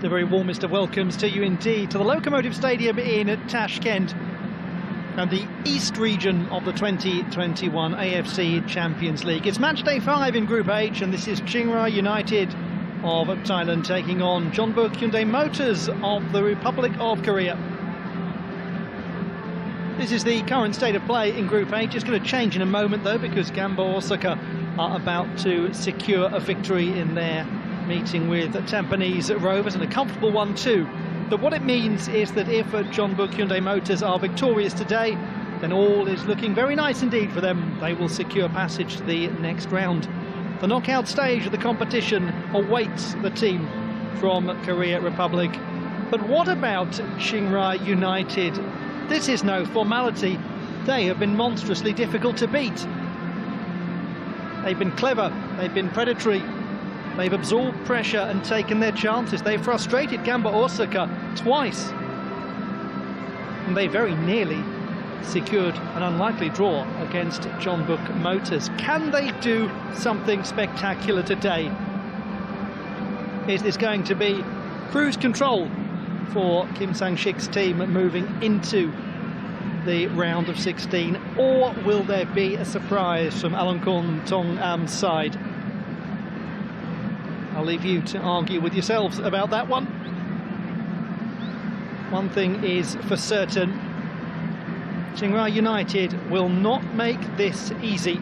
The very warmest of welcomes to you indeed to the Locomotive Stadium in Tashkent and the East region of the 2021 AFC Champions League. It's match day 5 in Group H, and this is Chiangrai United of Thailand taking on Jeonbuk Hyundai Motors of the Republic of Korea. This is the current state of play in Group H. It's going to change in a moment though, because Gamba Osaka are about to secure a victory in their meeting with Tampines Rovers, and a comfortable one too. But what it means is that if Jeonbuk Hyundai Motors are victorious today, then all is looking very nice indeed for them. They will secure passage to the next round. The knockout stage of the competition awaits the team from Korea Republic. But what about Chiangrai United? This is no formality. They have been monstrously difficult to beat. They've been clever, they've been predatory. They've absorbed pressure and taken their chances. They frustrated Gamba Osaka twice. And they very nearly secured an unlikely draw against Jeonbuk Motors. Can they do something spectacular today? It is going to be cruise control for Kim Sang-sik's team moving into the round of 16. Or will there be a surprise from Alongkorn Tong-am's side? I'll leave you to argue with yourselves about that one. One thing is for certain, Chiangrai United will not make this easy.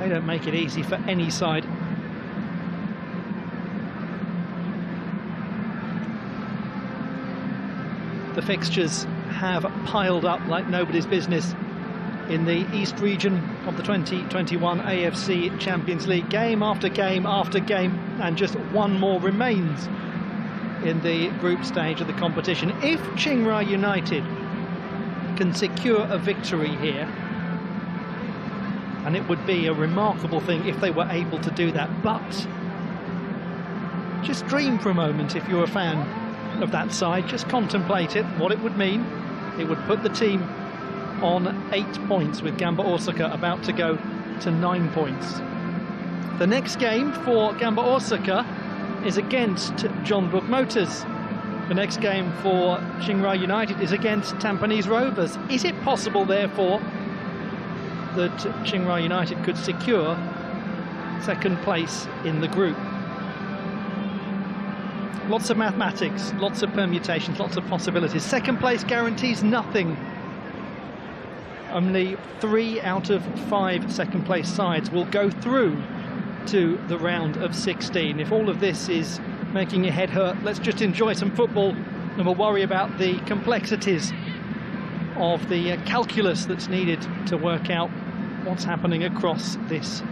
They don't make it easy for any side. The fixtures have piled up like nobody's business in the East region of the 2021 AFC Champions League. Game after game after game, and just one more remains in the group stage of the competition. If Chiangrai United can secure a victory here, and it would be a remarkable thing if they were able to do that, but just dream for a moment if you're a fan of that side, just contemplate it, what it would mean. It would put the team on 8 points, with Gamba Osaka about to go to 9 points. The next game for Gamba Osaka is against Jeonbuk Motors. The next game for Chiangrai United is against Tampines Rovers. Is it possible, therefore, that Chiangrai United could secure second place in the group? Lots of mathematics, lots of permutations, lots of possibilities. Second place guarantees nothing. Only 3 out of 5 second place sides will go through to the round of 16. If all of this is making your head hurt, let's just enjoy some football, and we'll worry about the complexities of the calculus that's needed to work out what's happening across this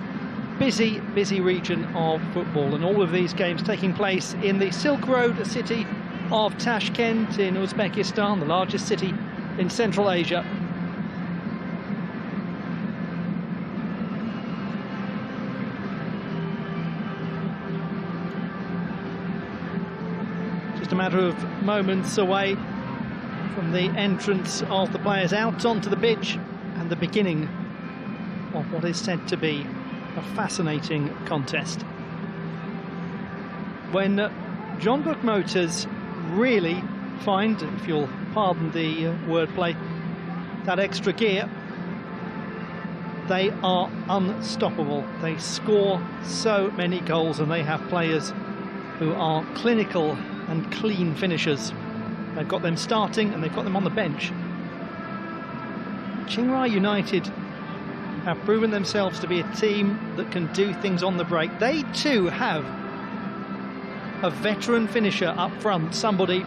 busy region of football. And all of these games taking place in the Silk Road city of Tashkent in Uzbekistan, the largest city in Central Asia. A matter of moments away from the entrance of the players out onto the pitch and the beginning of what is said to be a fascinating contest. When Jeonbuk Motors really find, if you'll pardon the wordplay, that extra gear, they are unstoppable. They score so many goals, and they have players who are clinical and clean finishers. They've got them starting and they've got them on the bench. Chiangrai United have proven themselves to be a team that can do things on the break. They too have a veteran finisher up front, somebody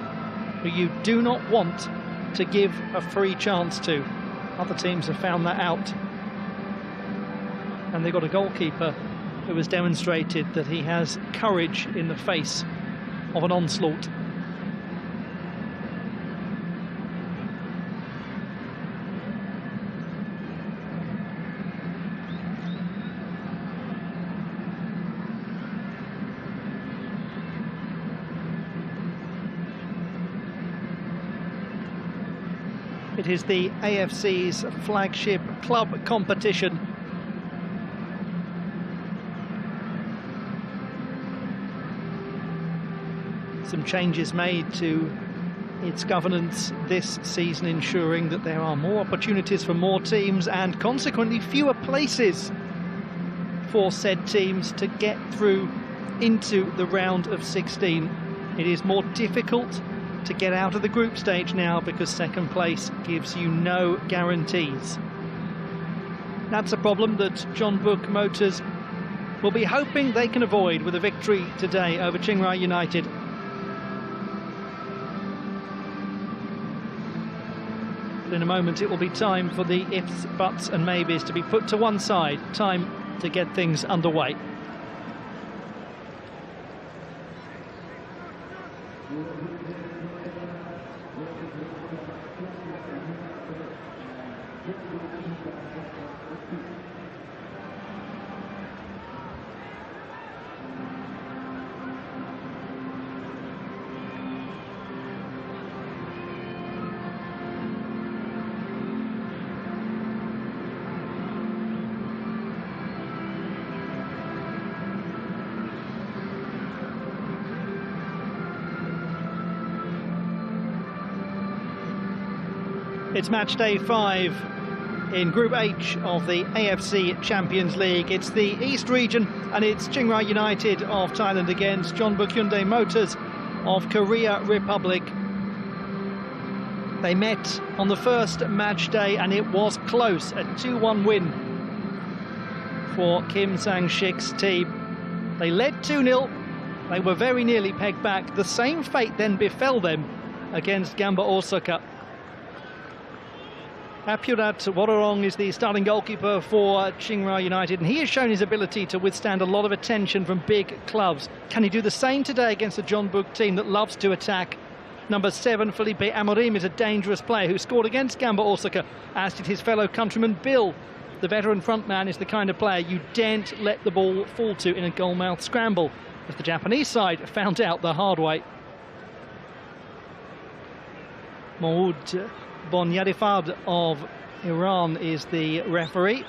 who you do not want to give a free chance to. Other teams have found that out. And they've got a goalkeeper who has demonstrated that he has courage in the face of an onslaught. It is the AFC's flagship club competition. some changes made to its governance this season, ensuring that there are more opportunities for more teams and consequently fewer places for said teams to get through into the round of 16. It is more difficult to get out of the group stage now because second place gives you no guarantees. That's a problem that Jeonbuk Motors will be hoping they can avoid with a victory today over Chiangrai United. But in a moment it will be time for the ifs, buts and maybes to be put to one side. Time to get things underway. It's match day 5 in Group H of the AFC Champions League. It's the East region and it's Chiangrai United of Thailand against Jeonbuk Hyundai Motors of Korea Republic. They met on the first match day and it was close, a 2-1 win for Kim Sang-sik's team. They led 2-0, they were very nearly pegged back. The same fate then befell them against Gamba Osaka. Apurat Warorong is the starting goalkeeper for Chiangrai United, and he has shown his ability to withstand a lot of attention from big clubs. Can he do the same today against a Jeonbuk team that loves to attack? Number 7, Felipe Amorim, is a dangerous player who scored against Gamba Osaka, as did his fellow countryman Bill. The veteran frontman is the kind of player you daren't let the ball fall to in a goalmouth scramble, as the Japanese side found out the hard way. Maud Bonyadifard of Iran is the referee.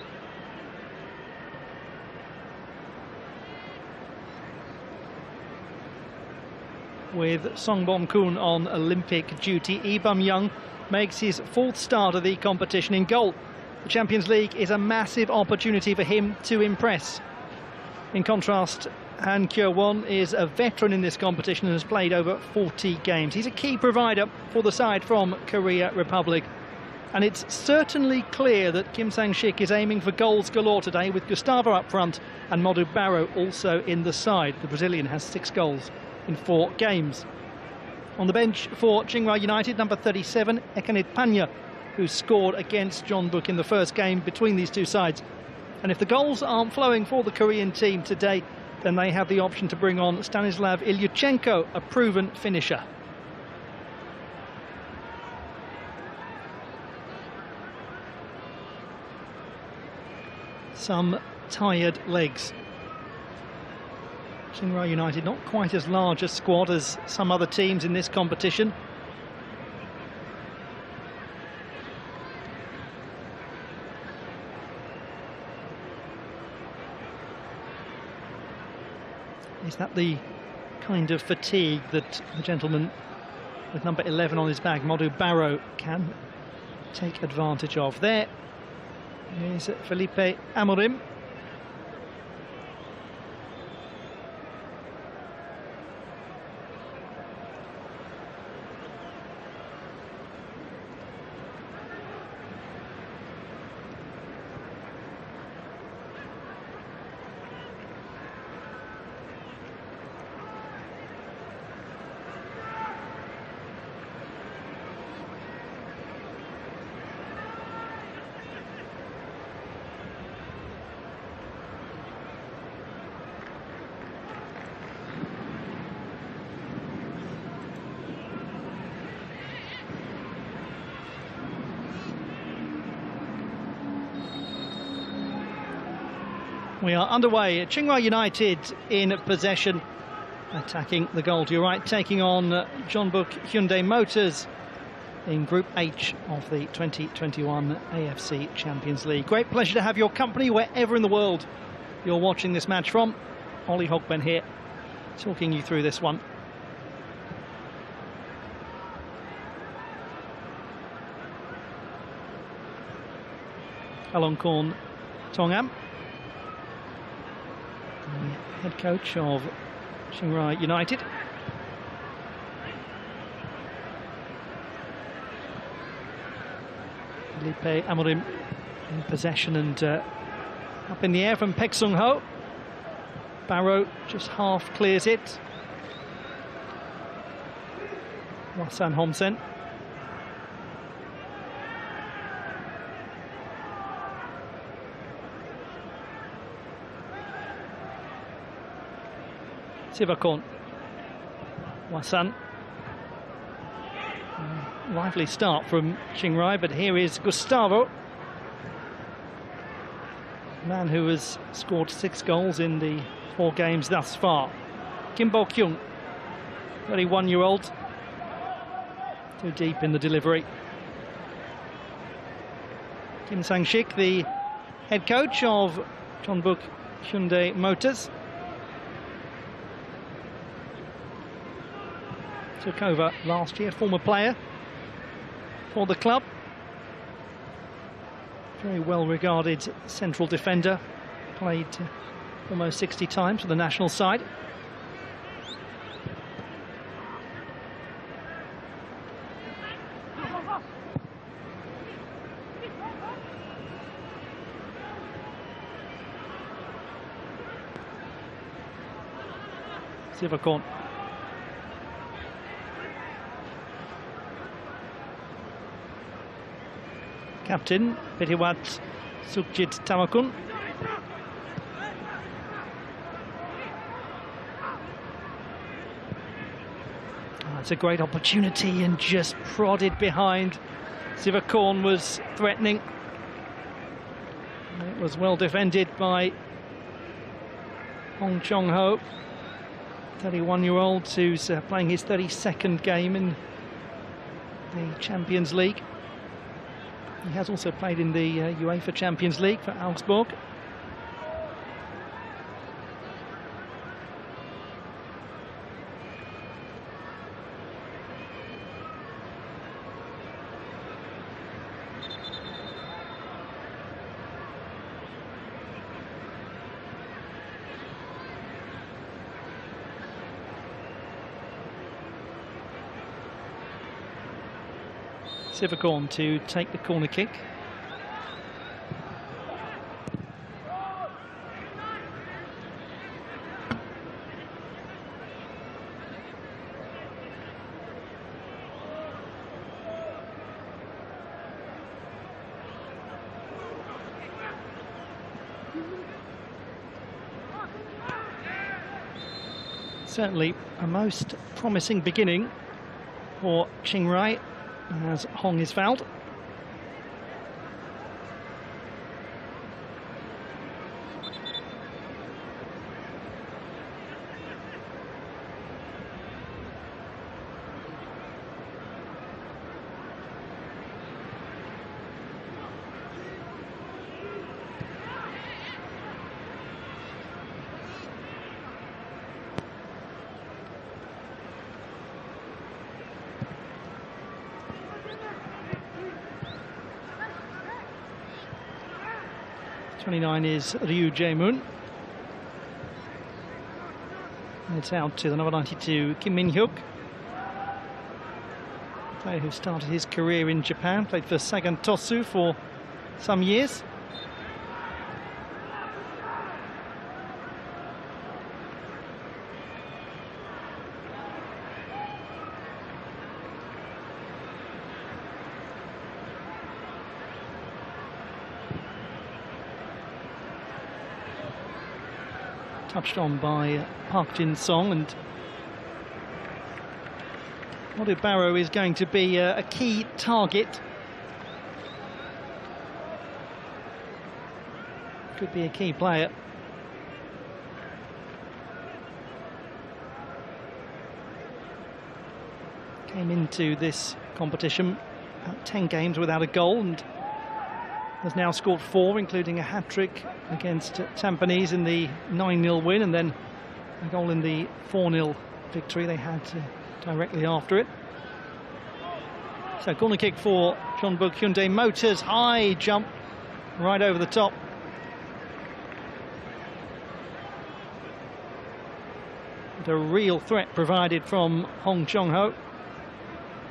With Song Bom Kun on Olympic duty, Lee Bum Young makes his 4th start of the competition in goal. The Champions League is a massive opportunity for him to impress. In contrast, Han Kyo-won is a veteran in this competition and has played over 40 games. He's a key provider for the side from Korea Republic. And it's certainly clear that Kim Sang-sik is aiming for goals galore today, with Gustavo up front and Modu Barrow also in the side. The Brazilian has 6 goals in 4 games. On the bench for Chiangrai United, number 37, Ekanit Panya, who scored against Jeonbuk in the first game between these two sides. And if the goals aren't flowing for the Korean team today, then they have the option to bring on Stanislav Ilyuchenko, a proven finisher. Some tired legs. Chiangrai United not quite as large a squad as some other teams in this competition. Is that the kind of fatigue that the gentleman with number 11 on his back, Modu Barrow, can take advantage of? There is Felipe Amorim. We are underway. Chiangrai United in possession, attacking the goal to your right, taking on Jeonbuk Hyundai Motors in Group H of the 2021 AFC Champions League. Great pleasure to have your company wherever in the world you're watching this match from. Ollie Hogben here, talking you through this one. Alongkorn Tongam, the head coach of Chiangrai United. Lipe Amorim in possession and up in the air from Pek Sung Ho. Barrow just half clears it. Wasan Homsen. Sivakon. Wasan. Lively start from Chiangrai, but here is Gustavo, man who has scored 6 goals in the 4 games thus far. Kim Bo-kyung, 31-year-old, too deep in the delivery. Kim Sang-shik, the head coach of Jeonbuk Hyundai Motors, took over last year, former player for the club. Very well regarded central defender, played almost 60 times for the national side. Sivakon. Captain Petiwat Sukjit Tamakun. It's a great opportunity and just prodded behind. Sivakon was threatening. It was well defended by Hong Chong-ho, 31-year-old who's playing his 32nd game in the Champions League. He has also played in the UEFA Champions League for Augsburg. Sivakon to take the corner kick. Certainly a most promising beginning for Chiangrai, as Hong is fouled. #29 is Ryu Jae-moon. It's out to the number 92, Kim Min-hyuk, player who started his career in Japan, played for Sagan Tosu for some years. Touched on by Park Jin-song, and Wadu Barrow is going to be a key target. Could be a key player. Came into this competition about 10 games without a goal and has now scored 4, including a hat-trick against Tampines in the 9-0 win, and then a goal in the 4-0 victory they had directly after it. So corner kick for Jeonbuk Hyundai Motors. High jump right over the top. The real threat provided from Hong Chong-ho.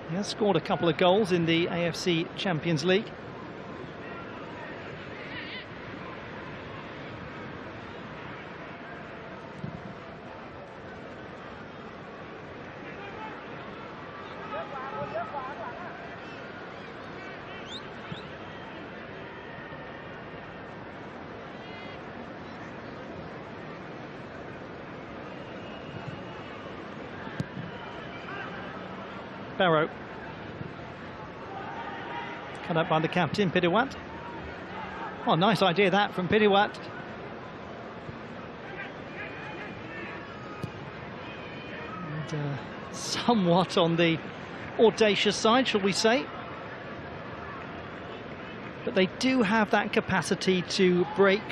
He has scored a couple of goals in the AFC Champions League. Barrow. Cut up by the captain, Pidiwat. Oh, nice idea that from Pidiwat. And, somewhat on the audacious side, shall we say. But they do have that capacity to break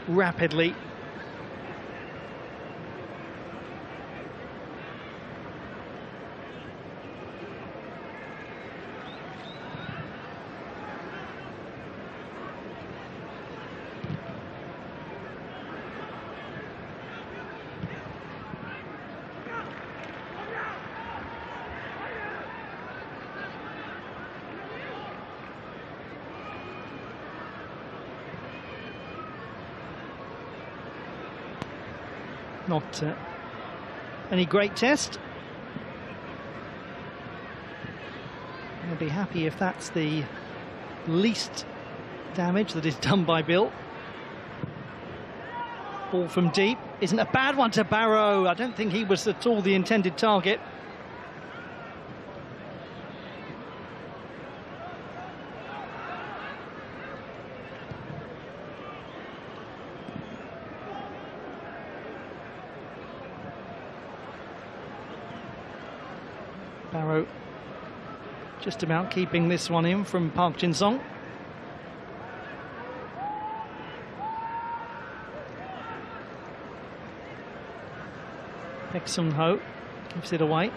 rapidly. Not any great test. I'll be happy if that's the least damage that is done by Bill. Ball from deep isn't a bad one to Barrow. I don't think he was at all the intended target. Barrow just about keeping this one in from Park Jin-song. Baek Sung-ho gives it away.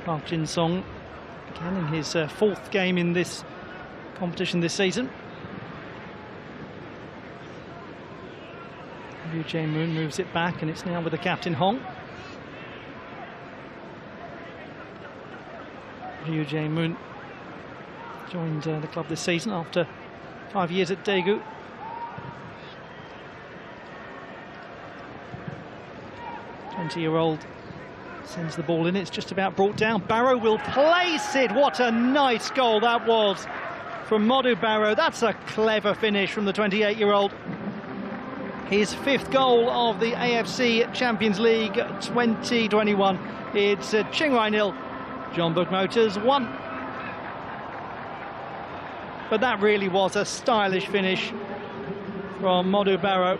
Park Jin-song again in his fourth game in this competition this season. Ryu Jae-moon moves it back, and it's now with the captain Hong. Ryu Jae-moon joined the club this season after 5 years at Daegu. Year-old sends the ball in. It's just about brought down. Barrow will place it. What a nice goal that was from Modu Barrow. That's a clever finish from the 28-year-old. His fifth goal of the AFC Champions League 2021. It's Chiangrai 0, Jeonbuk Motors 1. But that really was a stylish finish from Modu Barrow.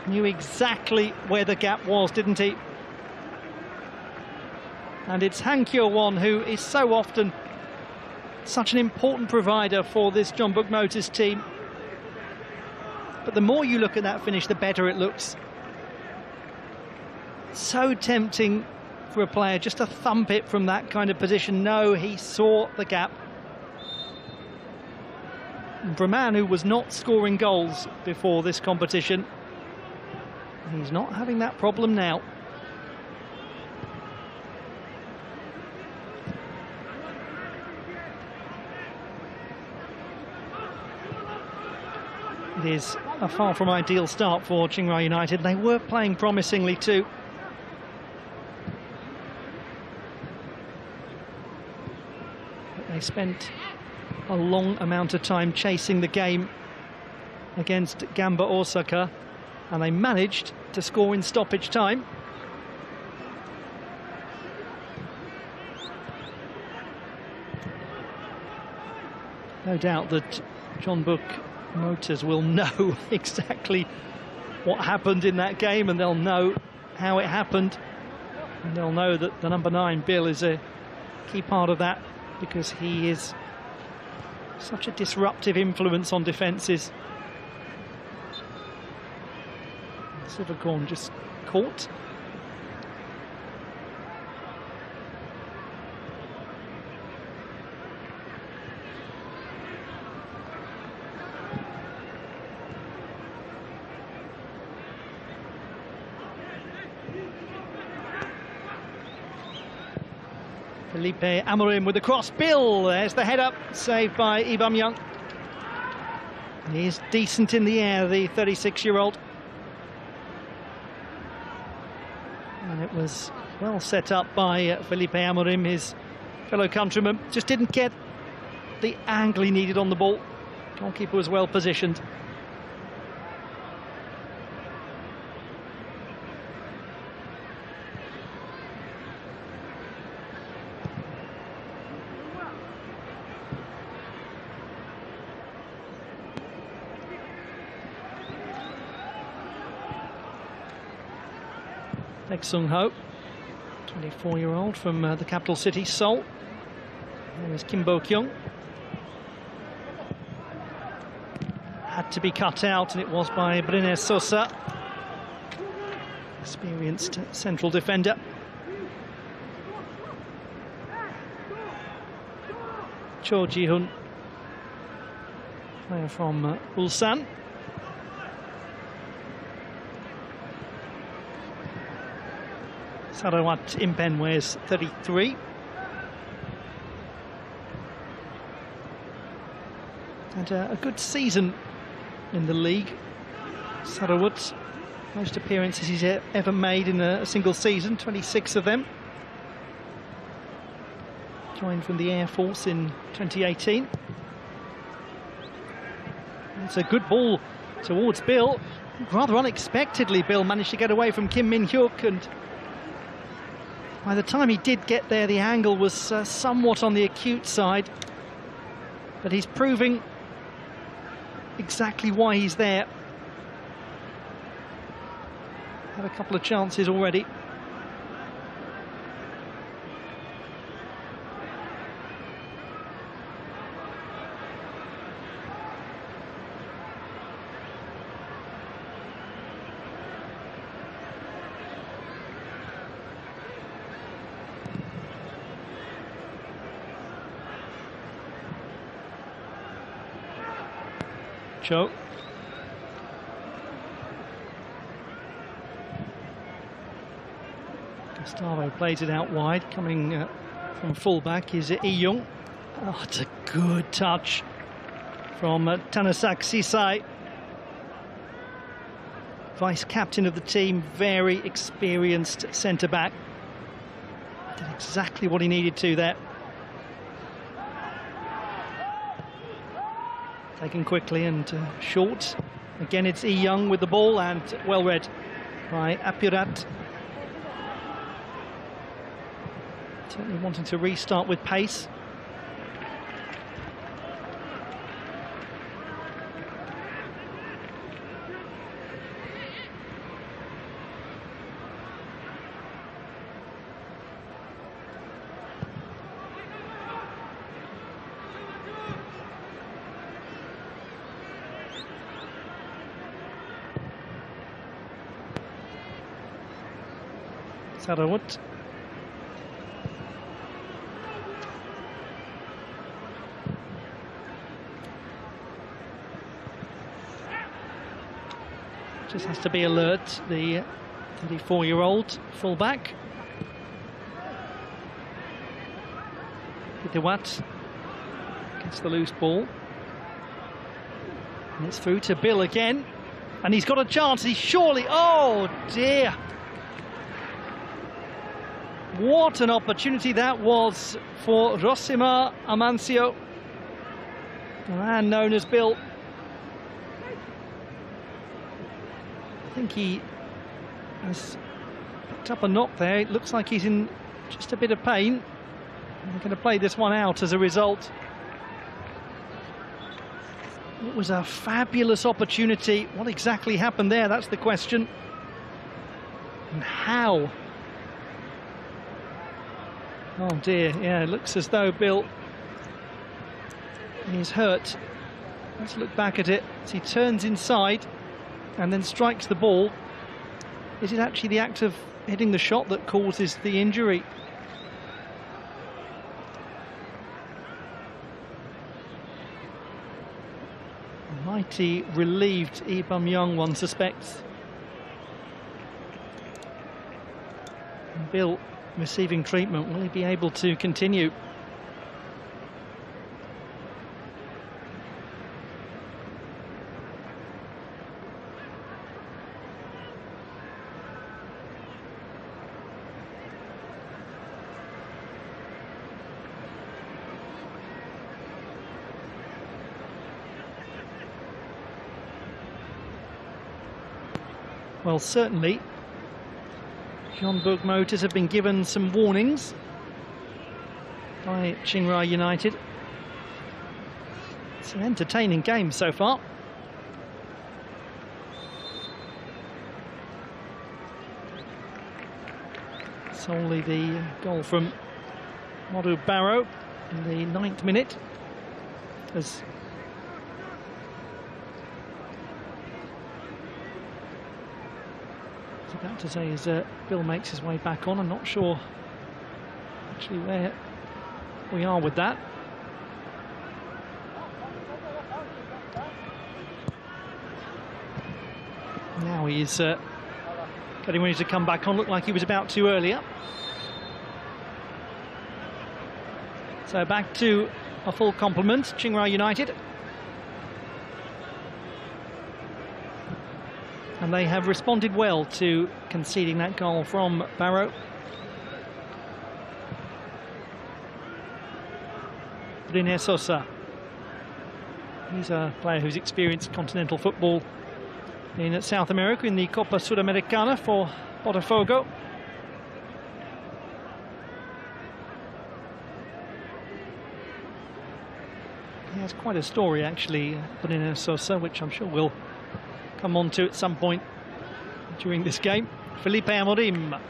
Knew exactly where the gap was, didn't he? And it's Han Kyo-won who is so often such an important provider for this Jeonbuk Motors team. But the more you look at that finish, the better it looks. So tempting for a player just to thump it from that kind of position. No, he saw the gap. And for a man who was not scoring goals before this competition, he's not having that problem now. It is a far from ideal start for Chiangrai United. They were playing promisingly too. But they spent a long amount of time chasing the game against Gamba Osaka, and they managed to score in stoppage time. No doubt that Jeonbuk Motors will know exactly what happened in that game, and they'll know how it happened, and they'll know that the number 9 Bill is a key part of that, because he is such a disruptive influence on defences. Sivakorn just caught Felipe Amorim with the cross. Bill, there's the head up, saved by Aubameyang. He's decent in the air, the 36-year-old. And it was well set up by Felipe Amorim, his fellow countryman. Just didn't get the angle he needed on the ball. Goalkeeper was well positioned. Baek Sung-ho, 24-year-old from the capital city, Seoul. There is Kim Bo-kyung. Had to be cut out, and it was by Brynjar Sosa. Experienced central defender. Cho Ji-hun, player from Ulsan. Sarawat Impen wears 33. Had a good season in the league. Sarawat, most appearances he's ever made in a single season, 26 of them. Joined from the Air Force in 2018. It's a good ball towards Bill. Rather unexpectedly, Bill managed to get away from Kim Min-hyuk, and by the time he did get there, the angle was somewhat on the acute side. But he's proving exactly why he's there. Had a couple of chances already. Cho. Gustavo plays it out wide. Coming from full-back is Lee Young. Oh, it's a good touch from Thanasak Sisai. Vice-captain of the team, very experienced centre-back. Did exactly what he needed to there. Taken quickly and short. Again, it's Lee Young with the ball, and well read by Apirat. Certainly wanting to restart with pace. Sarawat. Just has to be alert, the 34-year-old fullback. Hidewat gets the loose ball. And it's through to Bill again. And he's got a chance, he's surely... Oh dear! What an opportunity that was for Rossima Amancio, the man known as Bill. I think he has picked up a knock there. It looks like he's in just a bit of pain. They're going to play this one out as a result. It was a fabulous opportunity. What exactly happened there? That's the question. And how? Oh dear, yeah, it looks as though Bill is hurt. Let's look back at it as he turns inside and then strikes the ball. Is it actually the act of hitting the shot that causes the injury? Mighty relieved Aubameyang, one suspects. And Bill receiving treatment. Will he be able to continue? Well, certainly Jeonbuk Motors have been given some warnings by Chiangrai United. It's an entertaining game so far. Solely the goal from Modu Barrow in the 9th minute as about to say, as Bill makes his way back on. I'm not sure actually where we are with that. Now he's getting ready to come back on. Looked like he was about to earlier. So back to a full complement, Chiangrai United. And they have responded well to conceding that goal from Barrow. Brine Sosa. He's a player who's experienced continental football in South America in the Copa Sudamericana for Botafogo. He has quite a story actually, Brine Sosa, which I'm sure we'll come on to at some point during this game. Felipe Amorim.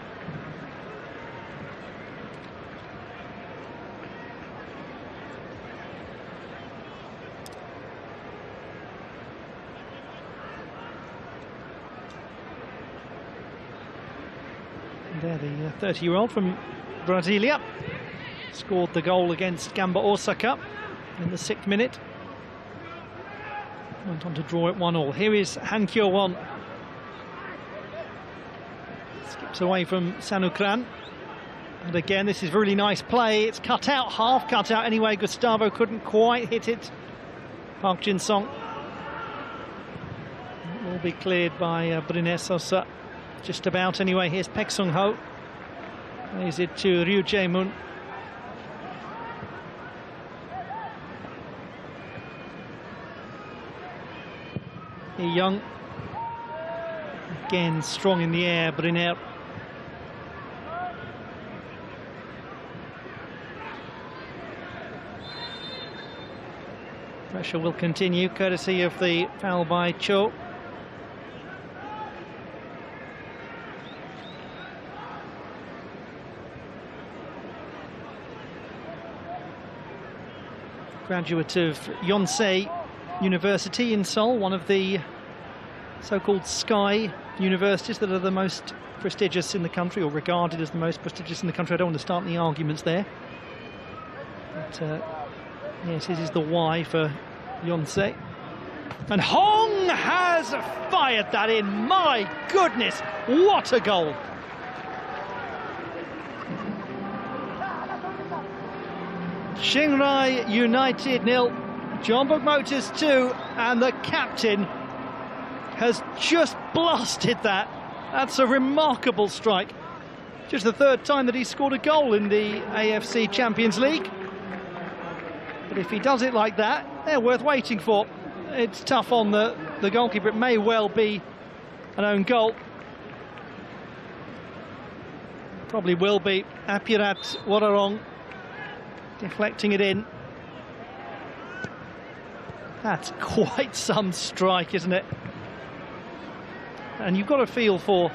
And there, the 30-year-old from Brasilia scored the goal against Gamba Osaka in the 6th minute. Went on to draw it 1-1. Here is Han Kyo-won. Skips away from Sanukran. And again, this is really nice play. It's cut out, half cut out anyway. Gustavo couldn't quite hit it. Park Jin-song. It will be cleared by Brine Sosa. Just about anyway. Here's Pek Sung-ho. Plays it to Ryu Jae-mun. Young, again strong in the air, but in out. Pressure will continue, courtesy of the foul by Cho. Graduate of Yonsei University in Seoul, one of the so-called Sky universities that are the most prestigious in the country, or regarded as the most prestigious in the country. I don't want to start any arguments there. But yes, this is the Y for Yonsei. And Hong has fired that in. My goodness, what a goal! Chiangrai United 0, Jeonbuk Motors 2, and the captain has just blasted that. That's a remarkable strike. Just the 3rd time that he scored a goal in the AFC Champions League. But if he does it like that, they're worth waiting for. It's tough on the goalkeeper. It may well be an own goal. Probably will be. Apirat Wararong deflecting it in. That's quite some strike, isn't it? And you've got a feel for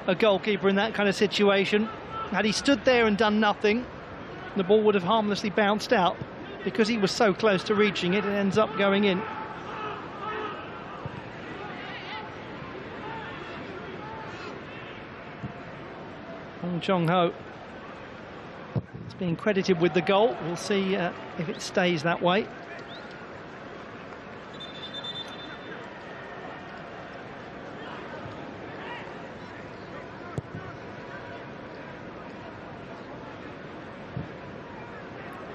a goalkeeper in that kind of situation. Had he stood there and done nothing, the ball would have harmlessly bounced out. Because he was so close to reaching it, it ends up going in. Hong Chong-ho is being credited with the goal. We'll see if it stays that way.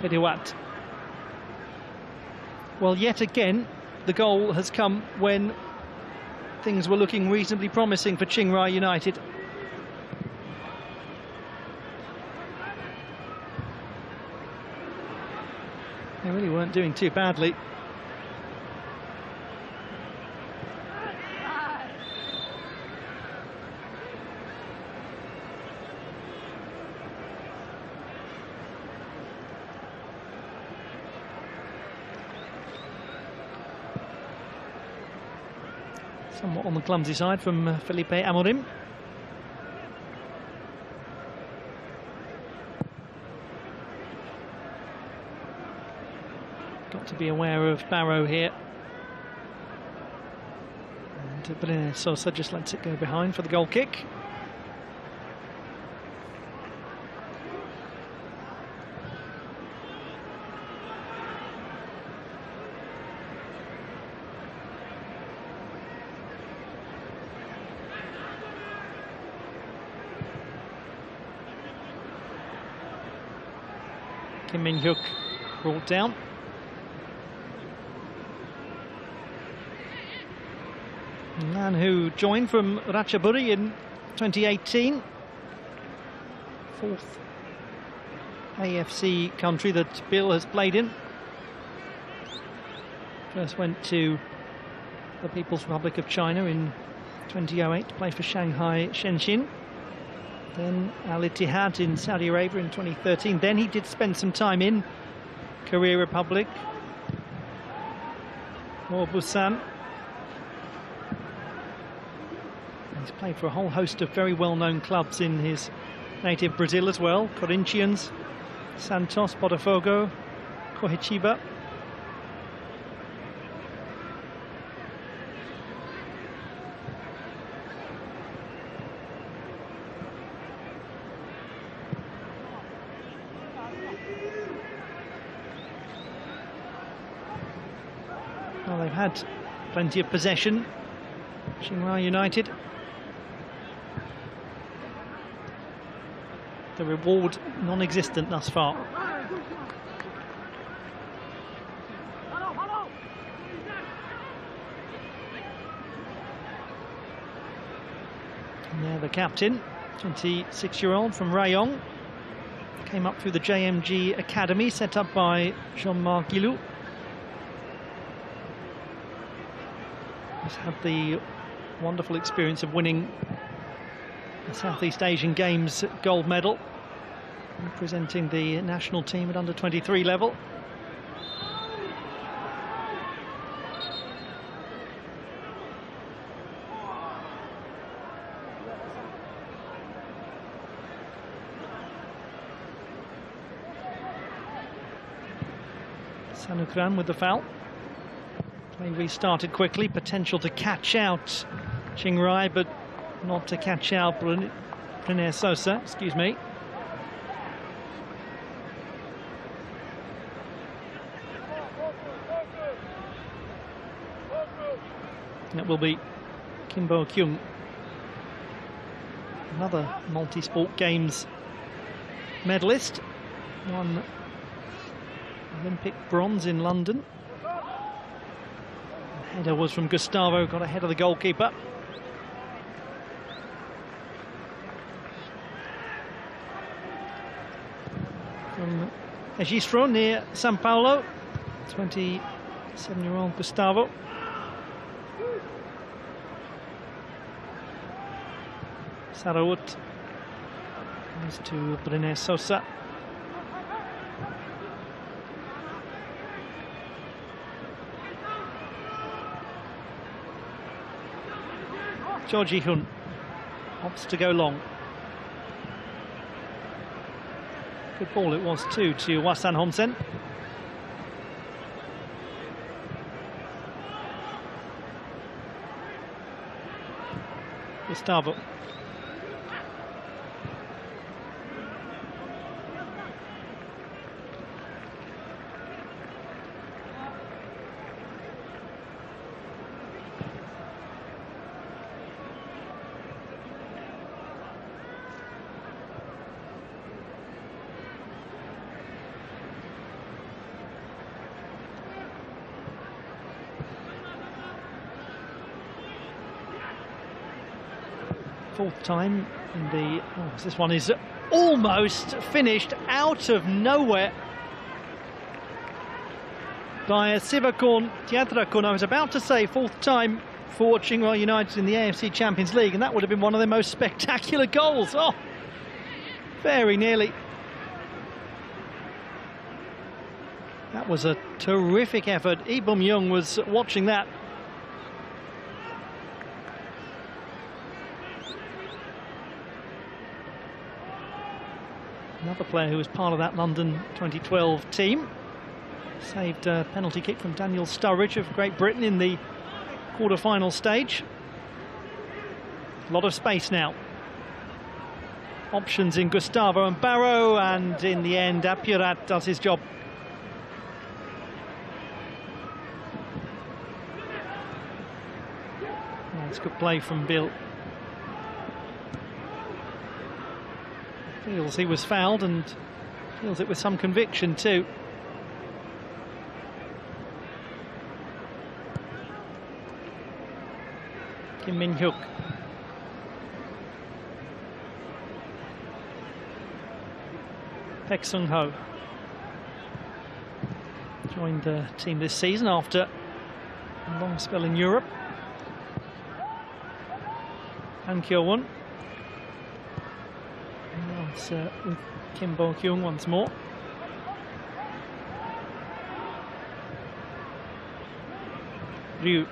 Pediwat. Well, yet again, the goal has come when things were looking reasonably promising for Chiangrai United. They really weren't doing too badly. Somewhat on the clumsy side from Felipe Amorim. Got to be aware of Barrow here. And Sosa just lets it go behind for the goal kick. Kim Min-hyuk brought down. A man who joined from Ratchaburi in 2018. Fourth AFC country that Bill has played in. First went to the People's Republic of China in 2008 to play for Shanghai Shenzhen. Then Al Ittihad in Saudi Arabia in 2013. Then he did spend some time in Korea Republic or Busan. He's played for a whole host of very well-known clubs in his native Brazil as well. Corinthians, Santos, Botafogo, Coritiba. Well, they've had plenty of possession, Chiangrai United. The reward non-existent thus far. And there the captain, 26-year-old from Rayong, came up through the JMG Academy set up by Jeonbuk Gilu. Has had the wonderful experience of winning the Southeast Asian Games gold medal, representing the national team at under-23 level. Sanukran with the foul. Play restarted quickly, potential to catch out Chiangrai, but not to catch out Brunner Sosa, excuse me. And it will be Kim Bo-kyung, another multi-sport games medalist, won Olympic bronze in London. The header was from Gustavo, got ahead of the goalkeeper. From Registro near Sao Paulo, 27-year-old Gustavo. Sarawut goes to Brunner Sosa. Jo Ji-hoon opts to go long. Good ball it was too to Hwasan Homsen. Gustavo. fourth time in the... Oh, this one is almost finished out of nowhere by Sivakorn Tiadrakun. I was about to say fourth time for Chiangrai United in the AFC Champions League, and that would have been one of their most spectacular goals. Oh, very nearly. That was a terrific effort. Lee Bum-young was watching that. Another player who was part of that London 2012 team. Saved a penalty kick from Daniel Sturridge of Great Britain in the quarter-final stage. A lot of space now. Options in Gustavo and Barrow, and in the end Apurat does his job. That's good play from Bill. Feels he was fouled, and feels it with some conviction too. Kim Min-hyuk. Paek Sung-ho joined the team this season after a long spell in Europe. Han Kyo-won. Now it's with Kim Bo-kyung once more. Ryu.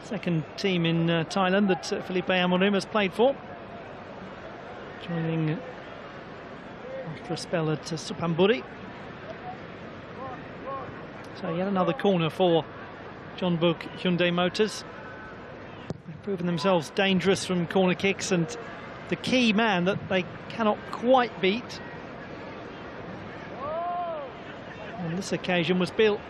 Second team in Thailand that Felipe Amorim has played for, joining after a spell at Suphanburi. So yet another corner for Jeonbuk Hyundai Motors. They've proven themselves dangerous from corner kicks, and the key man that they cannot quite beat on this occasion was Bill.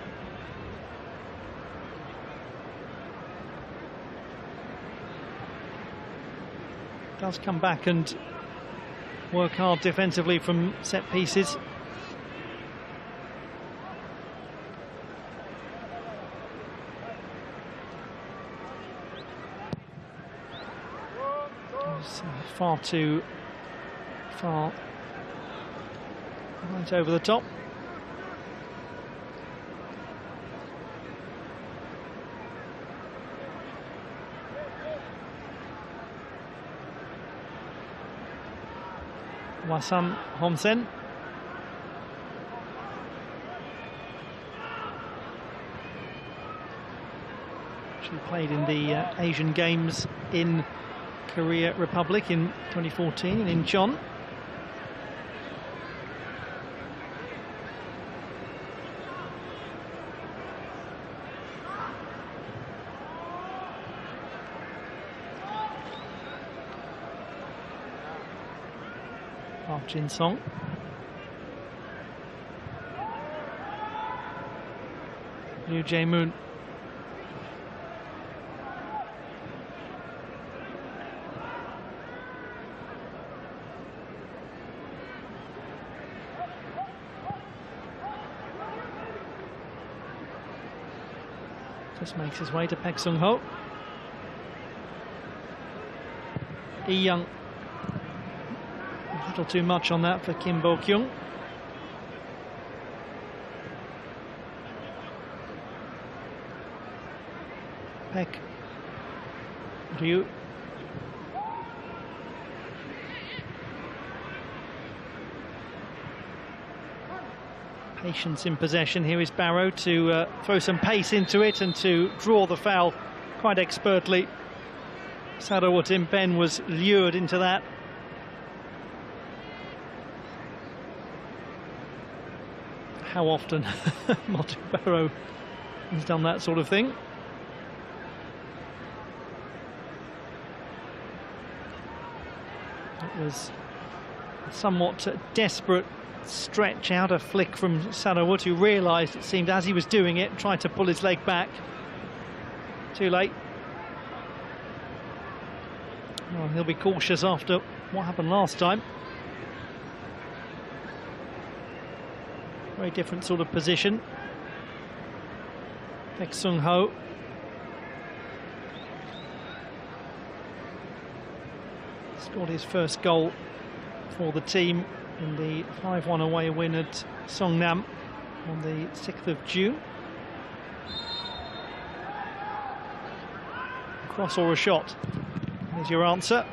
Does come back and work hard defensively from set pieces. It's far too far right over the top. Wasan Homsen. She played in the Asian Games in Korea Republic in 2014 in Incheon. Jin Song. Liu Jae-moon. Just makes his way to Paek Sung-ho. Lee Young. A little too much on that for Kim Bo-kyung. Paek. Ryu. Patience in possession. Here is Barrow to throw some pace into it and to draw the foul quite expertly. Sarawat Impen was lured into that. How often Martin Barrow has done that sort of thing. It was a somewhat desperate stretch out, a flick from Sarawut, who realised, it seemed, as he was doing it, tried to pull his leg back. Too late. Well, he'll be cautious after what happened last time. Very different sort of position. Baek Sung-ho. Scored his first goal for the team in the 5-1 away win at Songnam on the 6th of June. Cross or a shot? Here's your answer.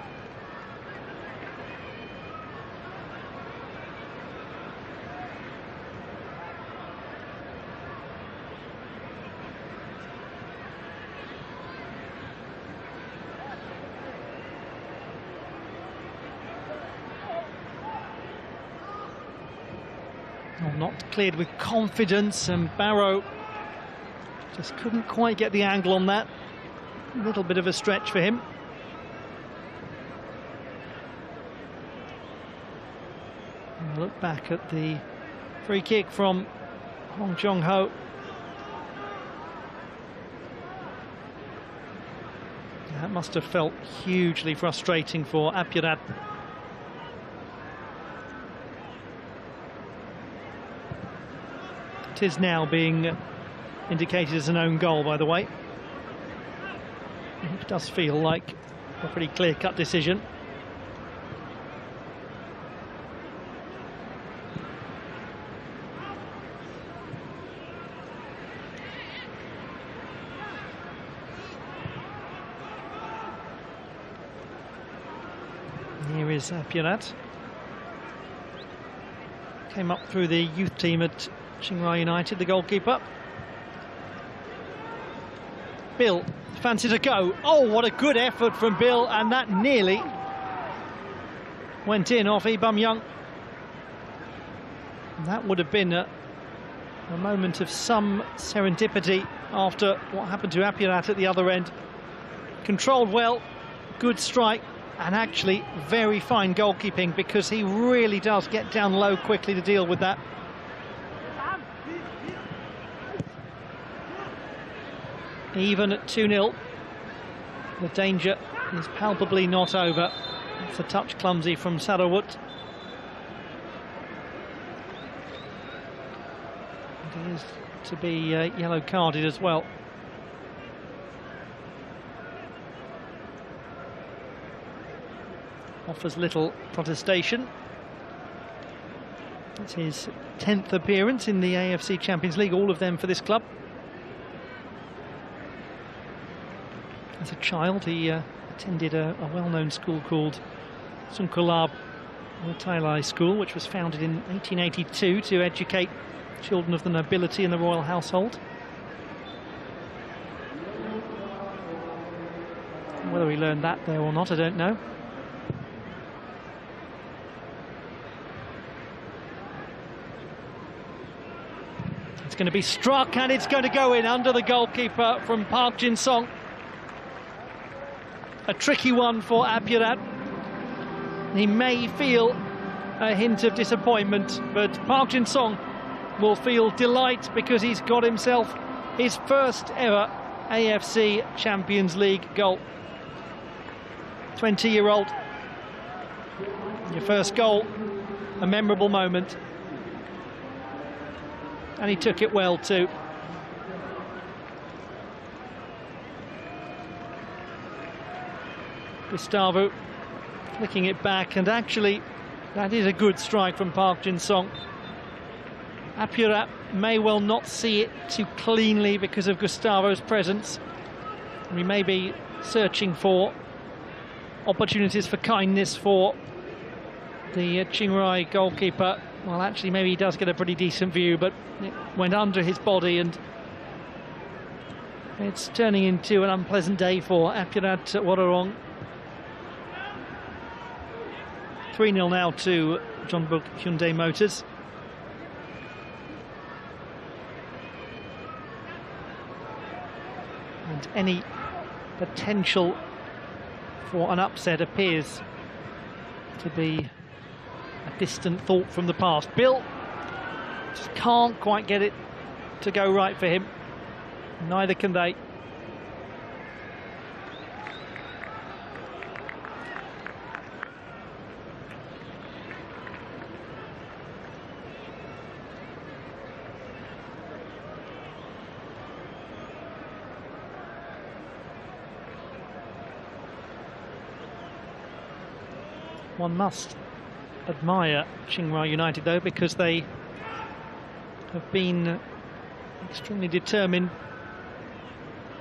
Not cleared with confidence, and Barrow just couldn't quite get the angle on that. A little bit of a stretch for him. And look back at the free kick from Hong Jong-ho. That must have felt hugely frustrating for Apirat. It is now being indicated as an own goal, by the way. It does feel like a pretty clear-cut decision. Here is Apirat. Came up through the youth team at Chiangrai United, the goalkeeper. Bill fancies a go. Oh, what a good effort from Bill, and that nearly went in off Lee Bum-young. That would have been a moment of some serendipity after what happened to Apirat at the other end. Controlled well, good strike, and actually very fine goalkeeping, because he really does get down low quickly to deal with that. Even at 2-0, the danger is palpably not over. It's a touch clumsy from Sarawut. And he is to be yellow carded as well. Offers little protestation. It's his 10th appearance in the AFC Champions League, all of them for this club. As a child, he attended a well-known school called Sungkulab Thai School, which was founded in 1882 to educate children of the nobility in the royal household. Whether he learned that there or not, I don't know. It's going to be struck, and it's going to go in under the goalkeeper from Park Jin-song. A tricky one for Apirat. He may feel a hint of disappointment, but Park Jin-song will feel delight because he's got himself his first ever AFC Champions League goal. 20-year-old, your first goal, a memorable moment. And he took it well too. Gustavo flicking it back, and actually that is a good strike from Park Jin-song. Apirat may well not see it too cleanly because of Gustavo's presence. We may be searching for opportunities for kindness for the Chiangrai goalkeeper. Well, actually maybe he does get a pretty decent view, but it went under his body, and it's turning into an unpleasant day for Apirat Warorong. 3-0 now to Jeonbuk Hyundai Motors. And any potential for an upset appears to be a distant thought from the past. Bill just can't quite get it to go right for him. Neither can they. One must admire Chiangrai United though, because they have been extremely determined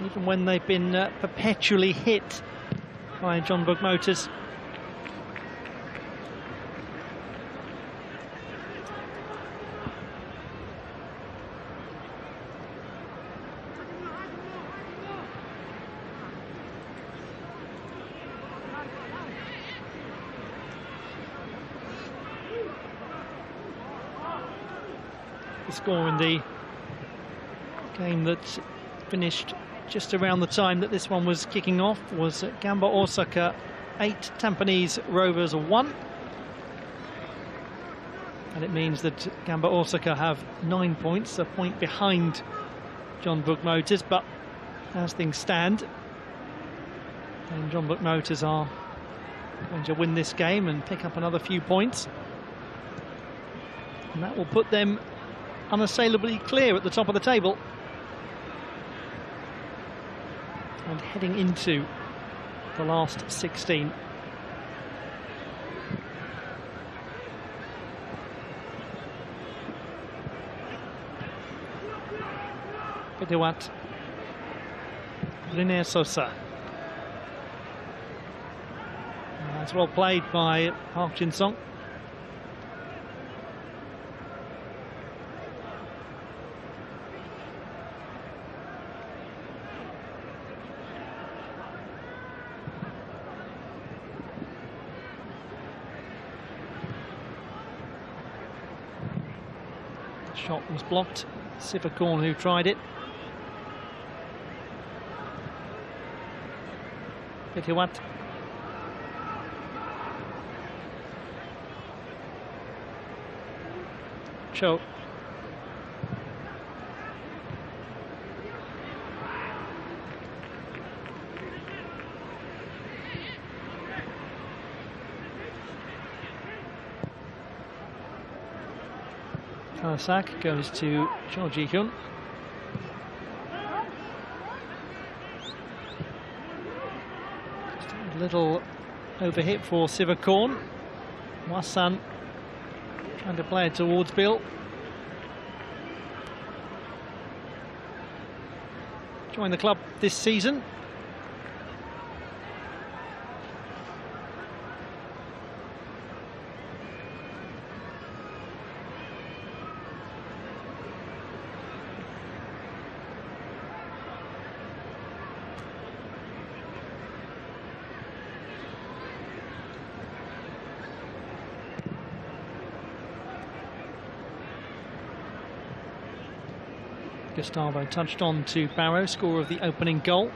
even when they've been perpetually hit by Jeonbuk Motors. The score in the game that finished just around the time that this one was kicking off was Gamba Osaka 8, Tampines Rovers 1. And it means that Gamba Osaka have 9 points, a point behind Jeonbuk Motors. But as things stand, and Jeonbuk Motors are going to win this game and pick up another few points, and that will put them unassailably clear at the top of the table and heading into the last 16. Pedewat, Rene Sosa. That's well played by Park Jin-sung. Shot was blocked. Sivakorn who tried it. Petiwat. Cho. Karasak goes to Cho Ji-hyun. Just a little overhit for Sivakorn. Wasan trying to play it towards Bill. Joined the club this season. Gustavo touched on to Barrow, scorer of the opening goal.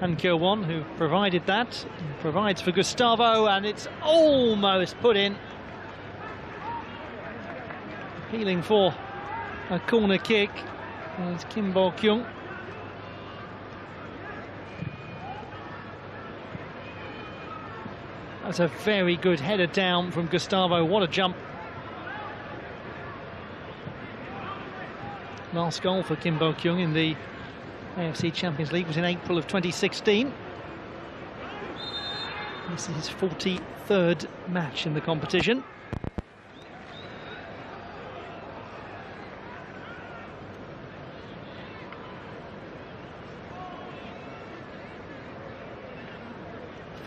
And Kyo-won, who provided that, provides for Gustavo, and it's almost put in. Appealing for a corner kick is Kim Bo-kyung. That's a very good header down from Gustavo. What a jump. Last goal for Kim Bo-kyung in the AFC Champions League was in April of 2016. This is his 43rd match in the competition.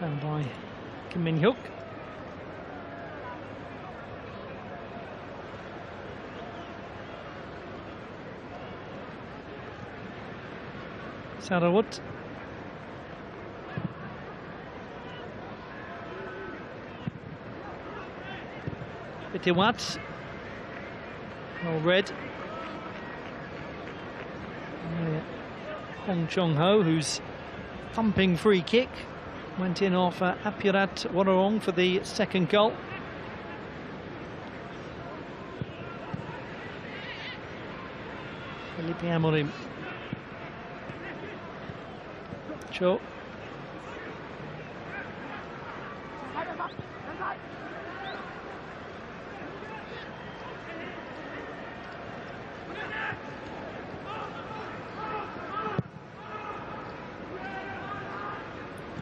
Found by Kim Min-hyuk. Sarawut. Petiwat. Well read. Hong Chong-ho, whose thumping free kick went in off Apirat Warorong for the second goal. Felipe Amorim. Cho.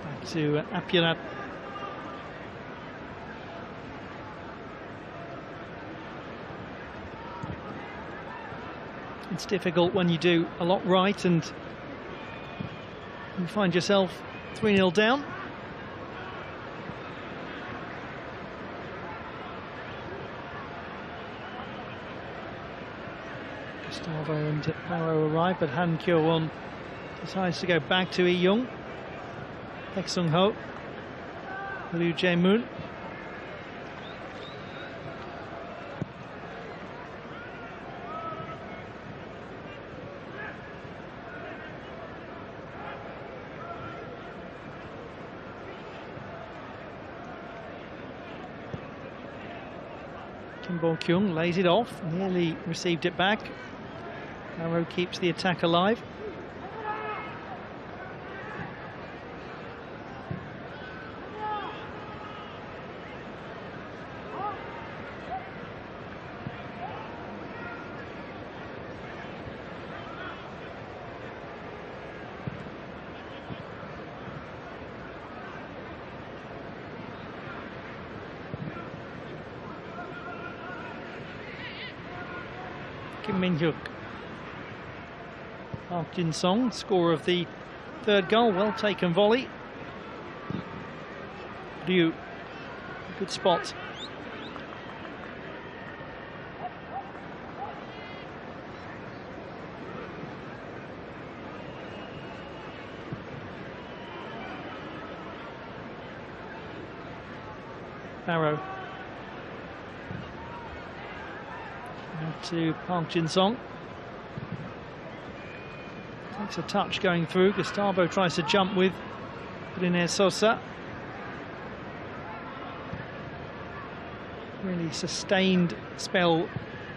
Back to Apirat. It's difficult when you do a lot right and you find yourself 3-0 down. Gustavo and Barrow arrive, but Han Kyo-won decides to go back to Lee-young. Baek Sung-ho, Liu Jae-moon. Kim Bo-kyung lays it off, nearly received it back. Barrow keeps the attack alive. Kim Min-hyuk. Park Jin-song, scorer of the third goal, well taken volley. Liu, good spot. Barrow. To Park Jin-song. Takes a touch going through. Gustavo tries to jump with Briner Sosa. Really sustained spell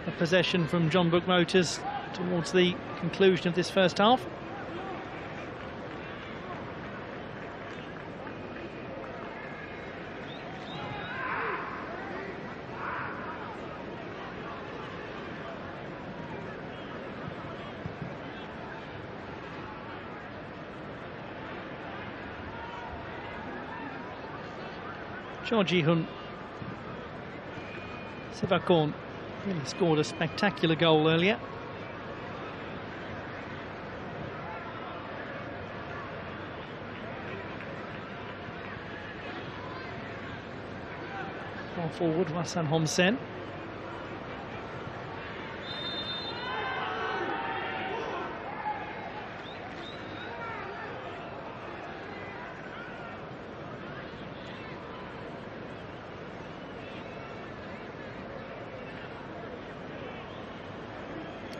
of possession from Jeonbuk Motors towards the conclusion of this first half. Cho Ji-hun. Sivakorn really scored a spectacular goal earlier. Far forward, Hwasan Hom-sen.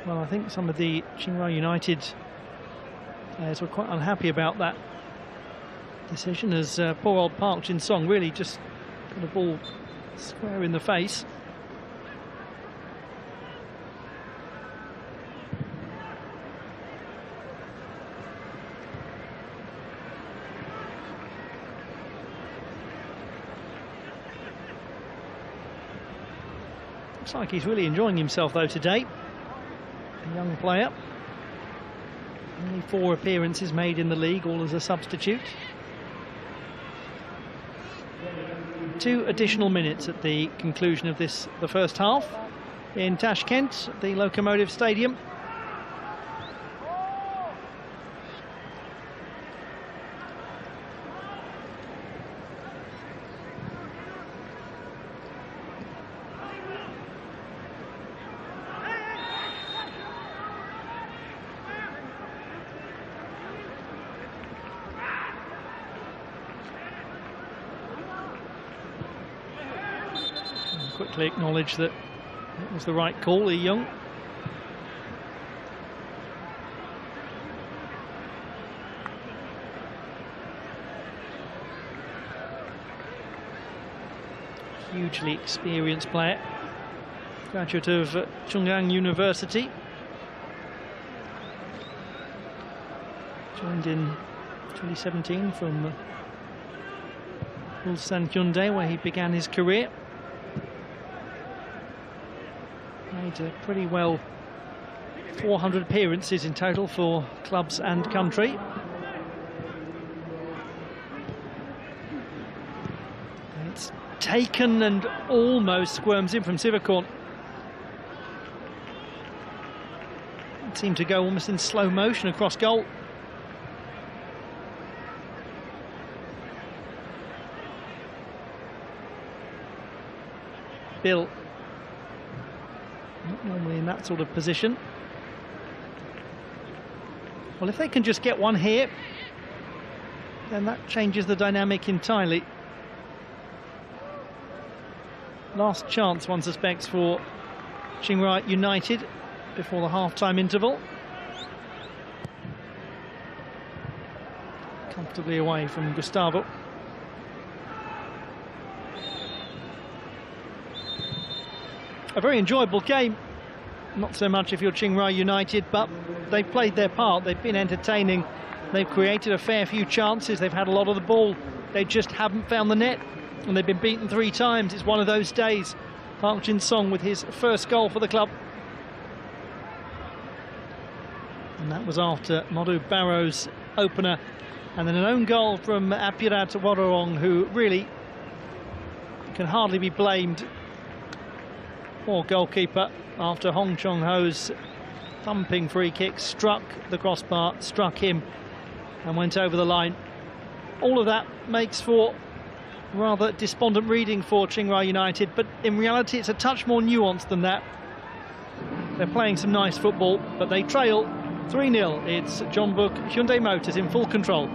Well, I think some of the Chiangrai United players were quite unhappy about that decision, as poor old Park Jin-song really just got the ball square in the face. Looks like he's really enjoying himself though today. A young player. Only 4 appearances made in the league, all as a substitute. 2 additional minutes at the conclusion of the first half in Tashkent, the Lokomotiv Stadium. Quickly acknowledge that it was the right call, Lee-young. Hugely experienced player, graduate of Chungang University. Joined in 2017 from Ulsan Hyundai, where he began his career. Made pretty well 400 appearances in total for clubs and country. It's taken and almost squirms in from Sivakorn. It seemed to go almost in slow motion across goal. Bill, not normally in that sort of position. Well, if they can just get one here, then that changes the dynamic entirely. Last chance, one suspects, for Chiangrai United before the half-time interval. Comfortably away from Gustavo. A very enjoyable game. Not so much if you're Chiangrai United, but they've played their part. They've been entertaining. They've created a fair few chances. They've had a lot of the ball. They just haven't found the net. And they've been beaten 3 times. It's one of those days. Park Jin-sung with his first goal for the club. And that was after Modu Barrow's opener. And then an own goal from Apirat Warorong, who really can hardly be blamed. Poor goalkeeper, after Hong Chong-ho's thumping free kick struck the crossbar, struck him and went over the line. All of that makes for rather despondent reading for Chiangrai United, but in reality it's a touch more nuanced than that. They're playing some nice football, but they trail 3-0. It's Jeonbuk Hyundai Motors in full control.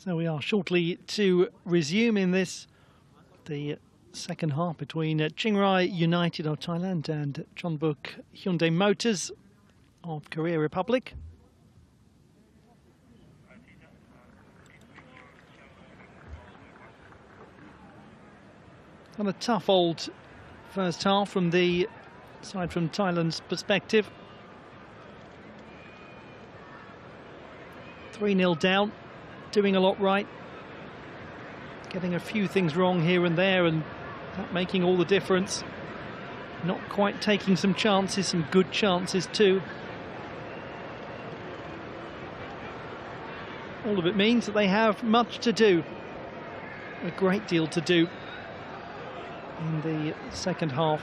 So we are shortly to resume in this, the second half between Chiangrai United of Thailand and Jeonbuk Hyundai Motors of Korea Republic. And a tough old first half from the side from Thailand's perspective. 3-0 down, doing a lot right, getting a few things wrong here and there, and that making all the difference. Not quite taking some chances, some good chances too. All of it means that they have much to do, a great deal to do in the second half.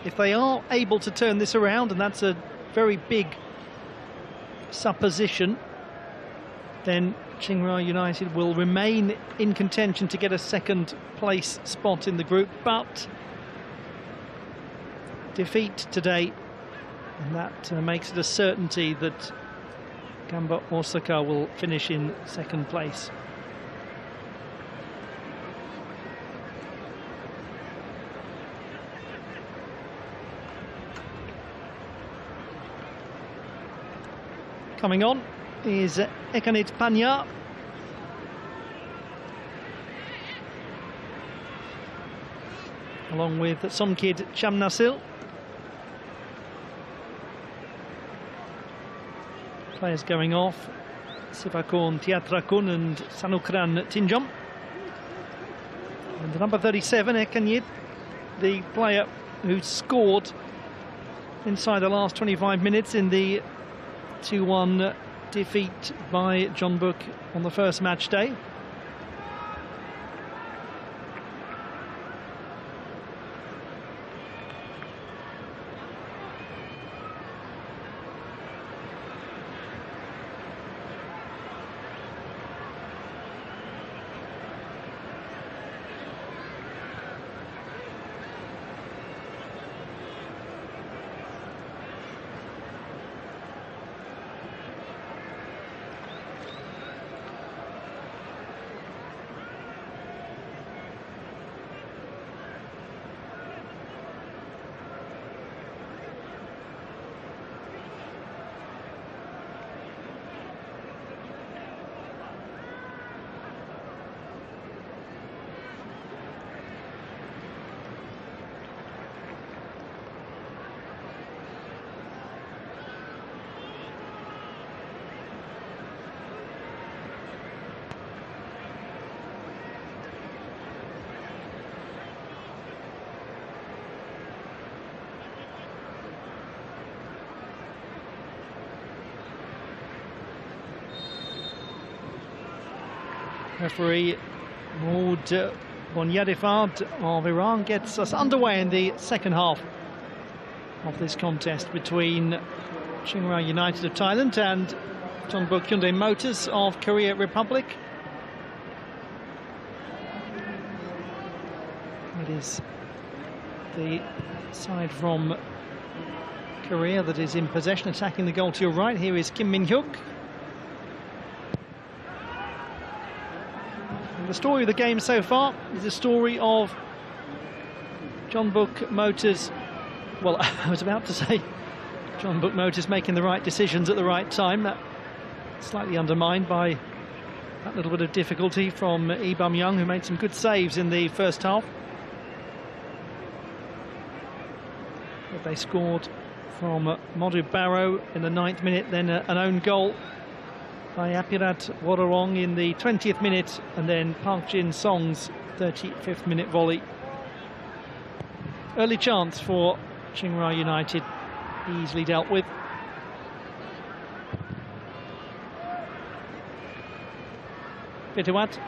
if they are able to turn this around, and that's a very big supposition, then Chiangrai United will remain in contention to get a second place spot in the group. But defeat today, and that makes it a certainty that Gamba Osaka will finish in second place. Coming on is Ekanit Panya. Along with Somkid Chamnasil. Players going off, Sivakon Tiatrakun and Sanukran Tinjom. And the number 37, Ekanit, the player who scored inside the last 25 minutes in the 2-1 defeat by Jeonbuk on the first match day. Referee Maud Bonyadifard of Iran gets us underway in the second half of this contest between Chiangrai United of Thailand and Jeonbuk Hyundai Motors of Korea Republic. It is the side from Korea that is in possession, attacking the goal to your right. Here is Kim Min-hyuk. The story of the game so far is a story of Jeonbuk Motors. Well, I was about to say Jeonbuk Motors making the right decisions at the right time. That slightly undermined by that little bit of difficulty from Lee Bum-young, who made some good saves in the first half. But they scored from Modu Barrow in the 9th minute, then an own goal by Apirat Warorong in the 20th minute, and then Park Jin Song's 35th minute volley. Early chance for Chiangrai United, easily dealt with. Pitawat.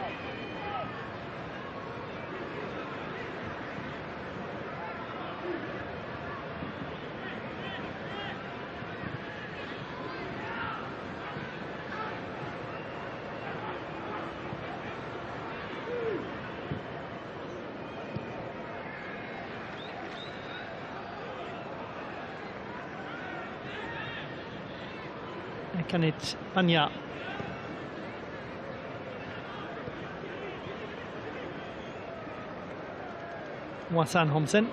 Ekanit Panya. Wasan Homsen.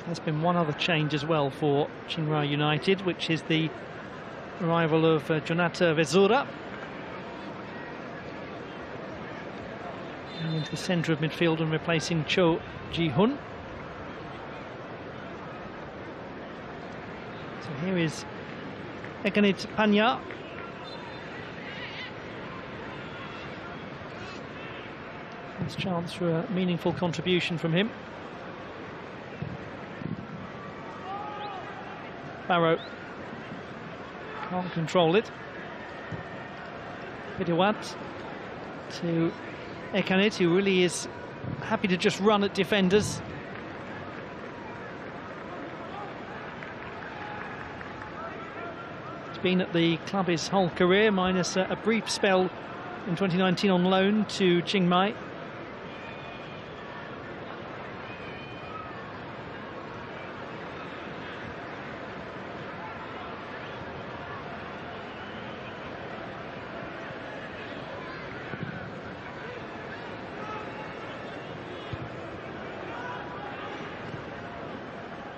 There's been one other change as well for Chiangrai United, which is the arrival of Jonata Vezura into the centre of midfield and replacing Cho Ji-hun. So here is Ekanit Panya. First chance for a meaningful contribution from him. Barrow can't control it. Pidiwat to Ekanit, who really is happy to just run at defenders. He's been at the club his whole career, minus a brief spell in 2019 on loan to Chiangrai.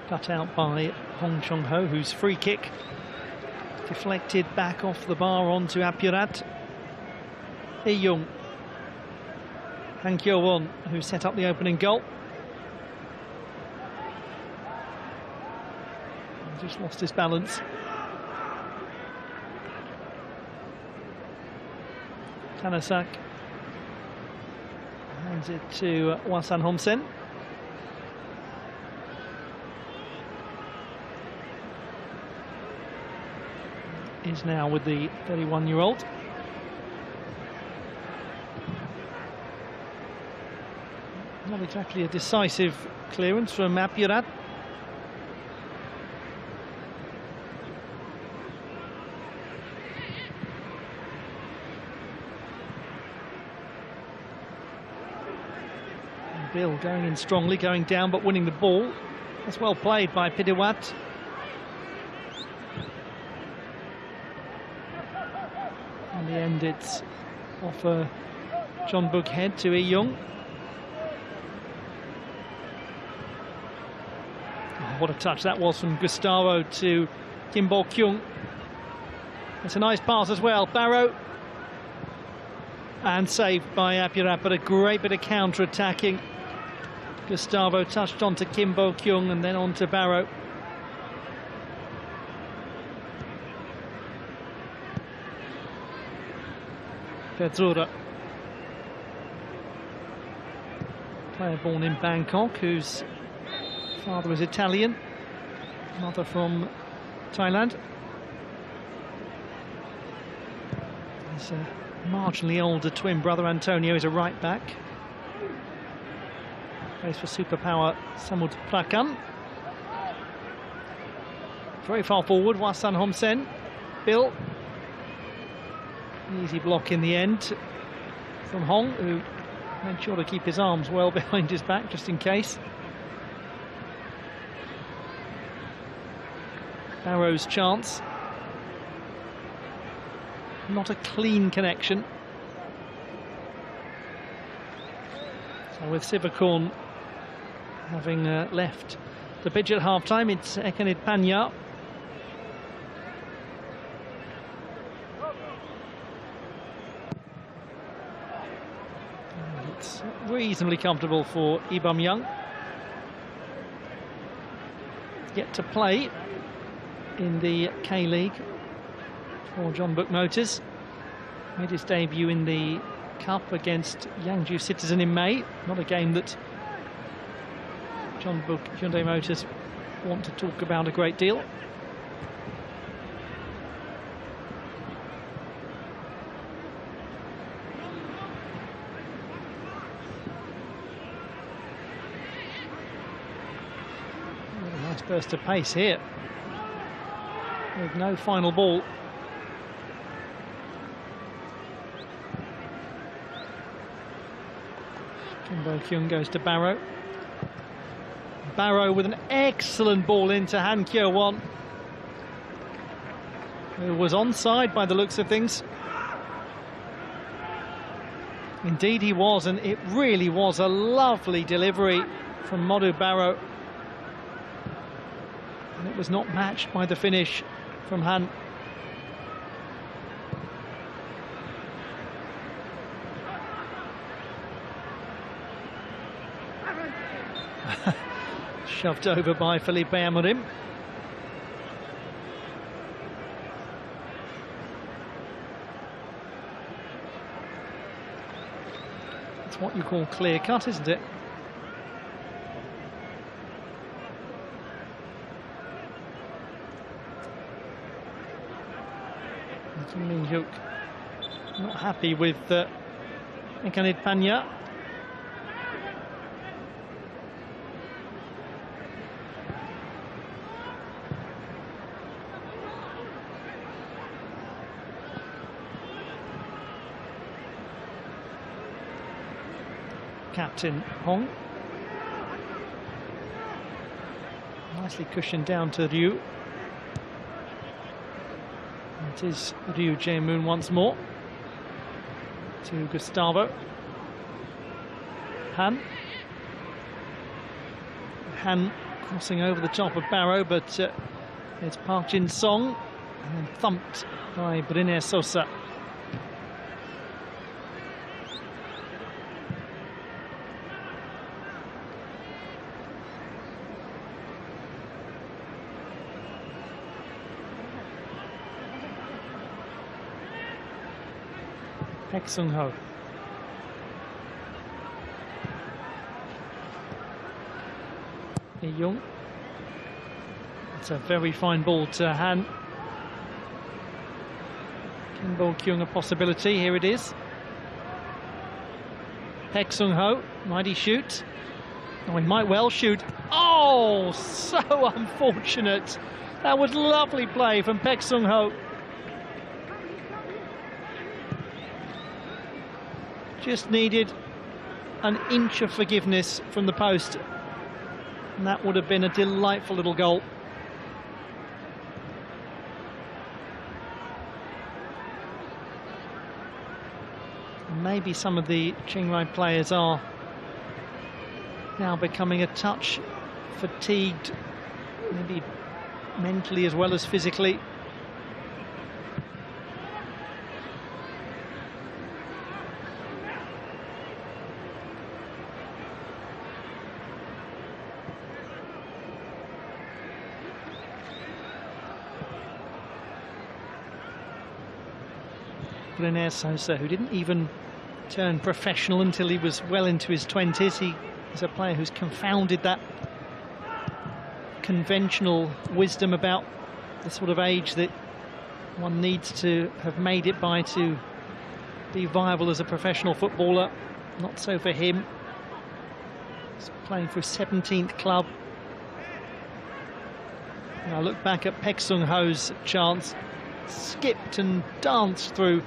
Cut out by Hong Chong-ho, whose free kick deflected back off the bar onto Apurat. Hee-young, Han Kyo-won, who set up the opening goal. Just lost his balance. Tanasak hands it to Hwasan Homsen. Is now with the 31-year-old. Not exactly a decisive clearance from Apurat. And Bill going in strongly, going down but winning the ball. That's well played by Pidiwat. In the end, it's off a Jeonbuk head to Hee-young. Oh, what a touch that was from Gustavo to Kim Bo-kyung. It's a nice pass as well. Barrow. And saved by Apurat, but a great bit of counter-attacking. Gustavo touched onto Kim Bo-kyung and then onto Barrow. Pezura, player born in Bangkok, whose father is Italian, mother from Thailand. His marginally older twin brother Antonio is a right back. Plays for superpower Samut Prakan. Very far forward, Hwasan Homsen. Bill. Easy block in the end from Hong, who made sure to keep his arms well behind his back just in case. Barrow's chance. Not a clean connection. So with Sivakorn having left the pitch at half-time, it's Ekanit Panya. It's reasonably comfortable for Ibam-young. Yet to play in the K-League for Jeonbuk Motors. Made his debut in the Cup against Yangju Citizen in May. Not a game that Jeonbuk Hyundai Motors want to talk about a great deal. Nice burst of pace here, with no final ball. Kim Bo-kyung goes to Barrow. Barrow with an excellent ball into Han Kyo-won, who was onside by the looks of things. Indeed he was, and it really was a lovely delivery from Modu Barrow. And it was not matched by the finish from Han. Shoved over by Felipe Amorim. It's what you call clear cut, isn't it? Min-hyuk Not happy with Ekanit Panya. Captain Hong. Nicely cushioned down to Ryu. It is Ryu Jae-moon once more. To Gustavo. Han. Han crossing over the top of Barrow, but it's Park Jin-song and then thumped by Briner Sosa. Baek Sung-ho. Lee Young. It's a very fine ball to Han. Kim Bo-kyung a possibility. Here it is. Baek Sung-ho. Might he shoot? Oh, he might well shoot. Oh, so unfortunate. That was lovely play from Baek Sung-ho. Just needed an inch of forgiveness from the post, and that would have been a delightful little goal. Maybe some of the Chiangrai players are now becoming a touch fatigued, maybe mentally as well as physically. Briner Sosa, who didn't even turn professional until he was well into his 20s. He is a player who's confounded that conventional wisdom about the sort of age that one needs to have made it by to be viable as a professional footballer. Not so for him. He's playing for his 17th club. Now look back at Baek Sung-ho's chance. Skipped and danced through.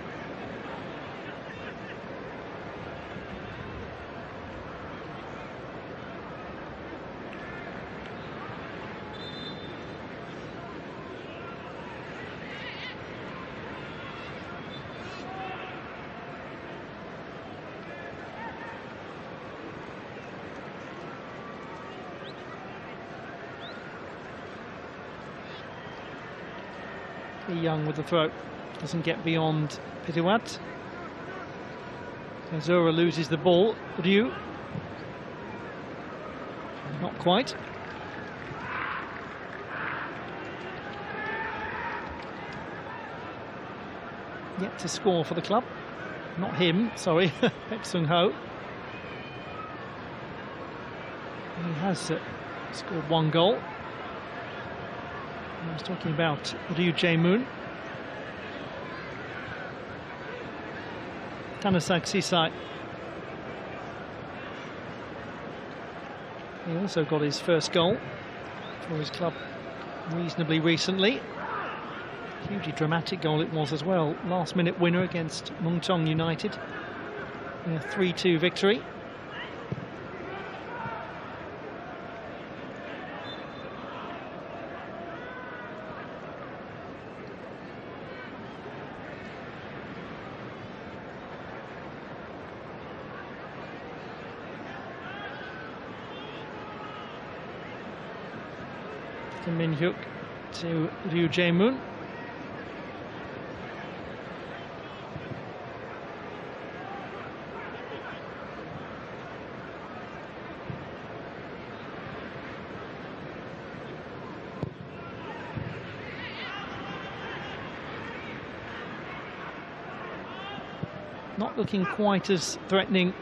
Young with the throw, doesn't get beyond Pitiwat. Azura loses the ball. Ryu, not quite. Yet to score for the club. Not him, sorry. Baek Sung-ho. He has scored one goal. I was talking about Ryu Jae-moon. Tanasak Sisai. He also got his first goal for his club reasonably recently. Hugely dramatic goal it was as well. Last minute winner against Muangthong United in a 3-2 victory. Min Hyuk to Ryu Jae-moon. Not looking quite as threatening,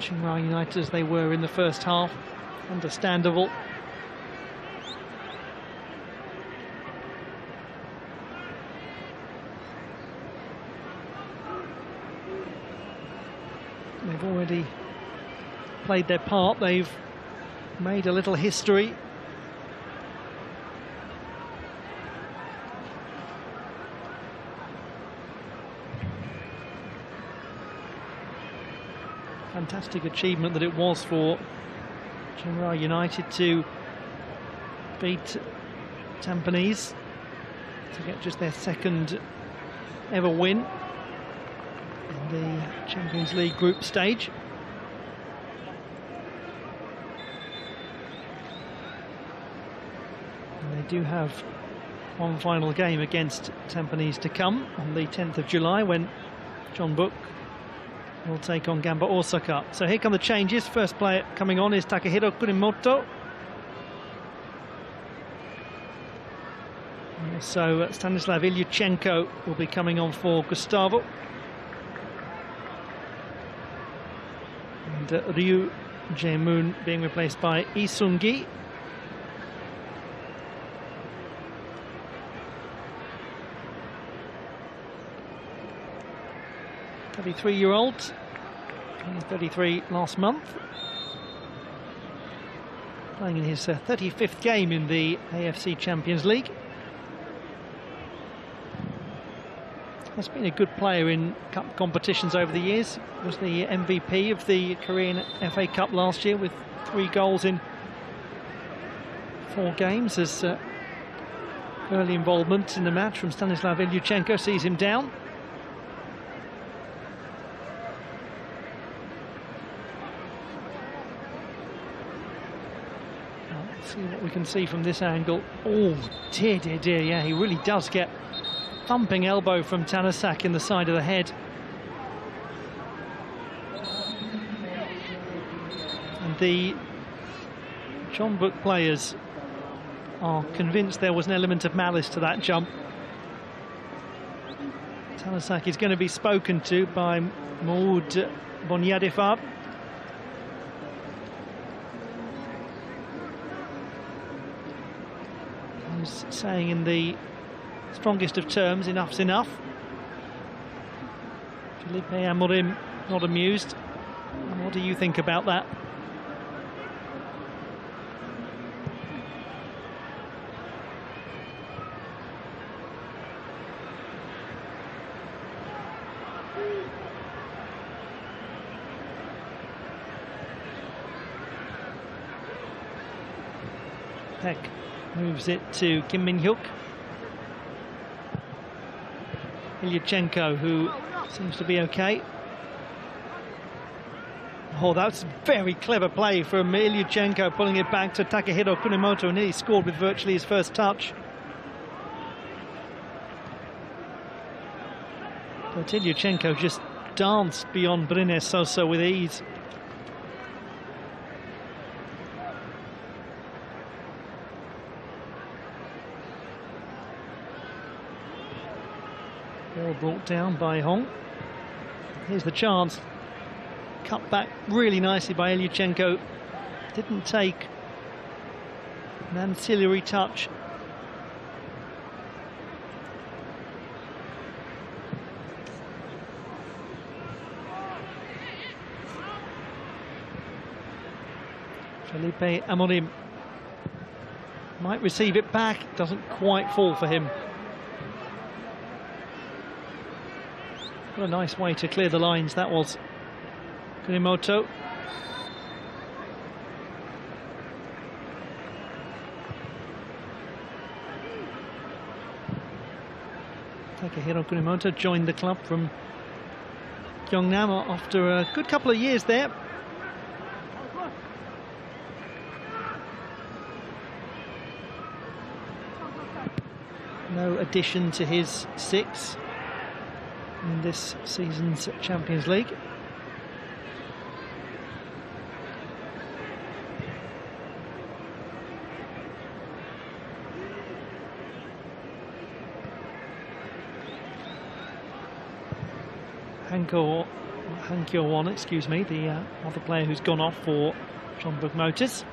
Chiangrai United, as they were in the first half. Understandable. They've already played their part. They've made a little history. Fantastic achievement that it was for Chiangrai United to beat Tampines to get just their second ever win in the Champions League group stage. And they do have one final game against Tampines to come on the 10th of July when Jeonbuk will take on Gamba Osaka. So here come the changes. First player coming on is Takehiro Kunimoto. So Stanislav Ilyuchenko will be coming on for Gustavo. And Ryu Jae-moon being replaced by Lee Seung-gi. A 33-year-old, only 33 last month, playing in his 35th game in the AFC Champions League. Has been a good player in cup competitions over the years. Was the MVP of the Korean FA Cup last year with 3 goals in 4 games. As early involvement in the match from Stanislav Ilyuchenko sees him down. Let's see what we can see from this angle. Oh dear, dear, dear, yeah, he really does get thumping elbow from Tanasak in the side of the head. And the Jeonbuk players are convinced there was an element of malice to that jump. Tanasak is going to be spoken to by Maud Bonyadifar. He's saying in the strongest of terms, enough's enough. Felipe Amorim not amused. What do you think about that? Peck moves it to Kim Min-hyuk. Ilyuchenko, who seems to be okay. Oh, that's very clever play from Ilyuchenko, pulling it back to Takehiro Kunimoto, and he scored with virtually his first touch. But Ilyuchenko just danced beyond Brynäs Sosa with ease. Ball brought down by Hong. Here's the chance. Cut back really nicely by Ilyuchenko. Didn't take an ancillary touch. Felipe Amorim might receive it back. Doesn't quite fall for him. What a nice way to clear the lines that was. Kunimoto. Takehiro Kunimoto joined the club from Gyeongnam after a good couple of years there. No addition to his 6 in this season's Champions League. Han Kyo-won, excuse me, the other player who's gone off for Jeonbuk Motors.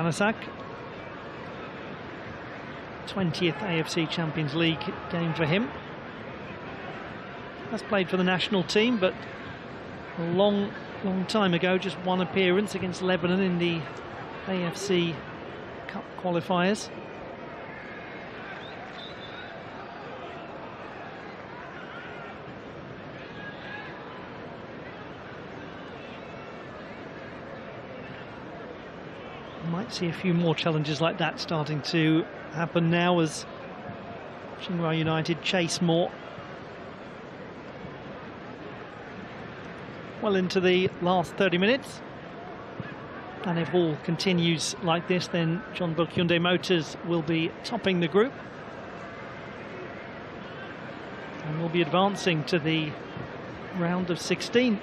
Kanasak. 20th AFC Champions League game for him. Has played for the national team, but a long time ago, just one appearance against Lebanon in the AFC Cup qualifiers. Might see a few more challenges like that starting to happen now as Chiangrai United chase more. Well into the last 30 minutes, and if all continues like this, then Jeonbuk Hyundai Motors will be topping the group and will be advancing to the round of 16.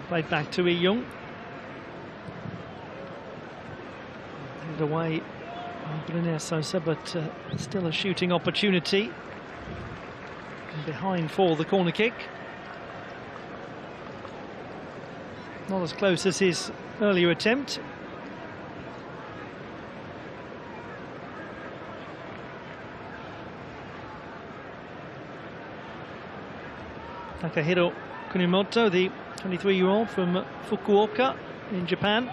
Played back to Lee-Young. Handed away by Brunner Sosa, but still a shooting opportunity. And behind for the corner kick. Not as close as his earlier attempt. Takahiro Kunimoto, the 23-year-old from Fukuoka in Japan.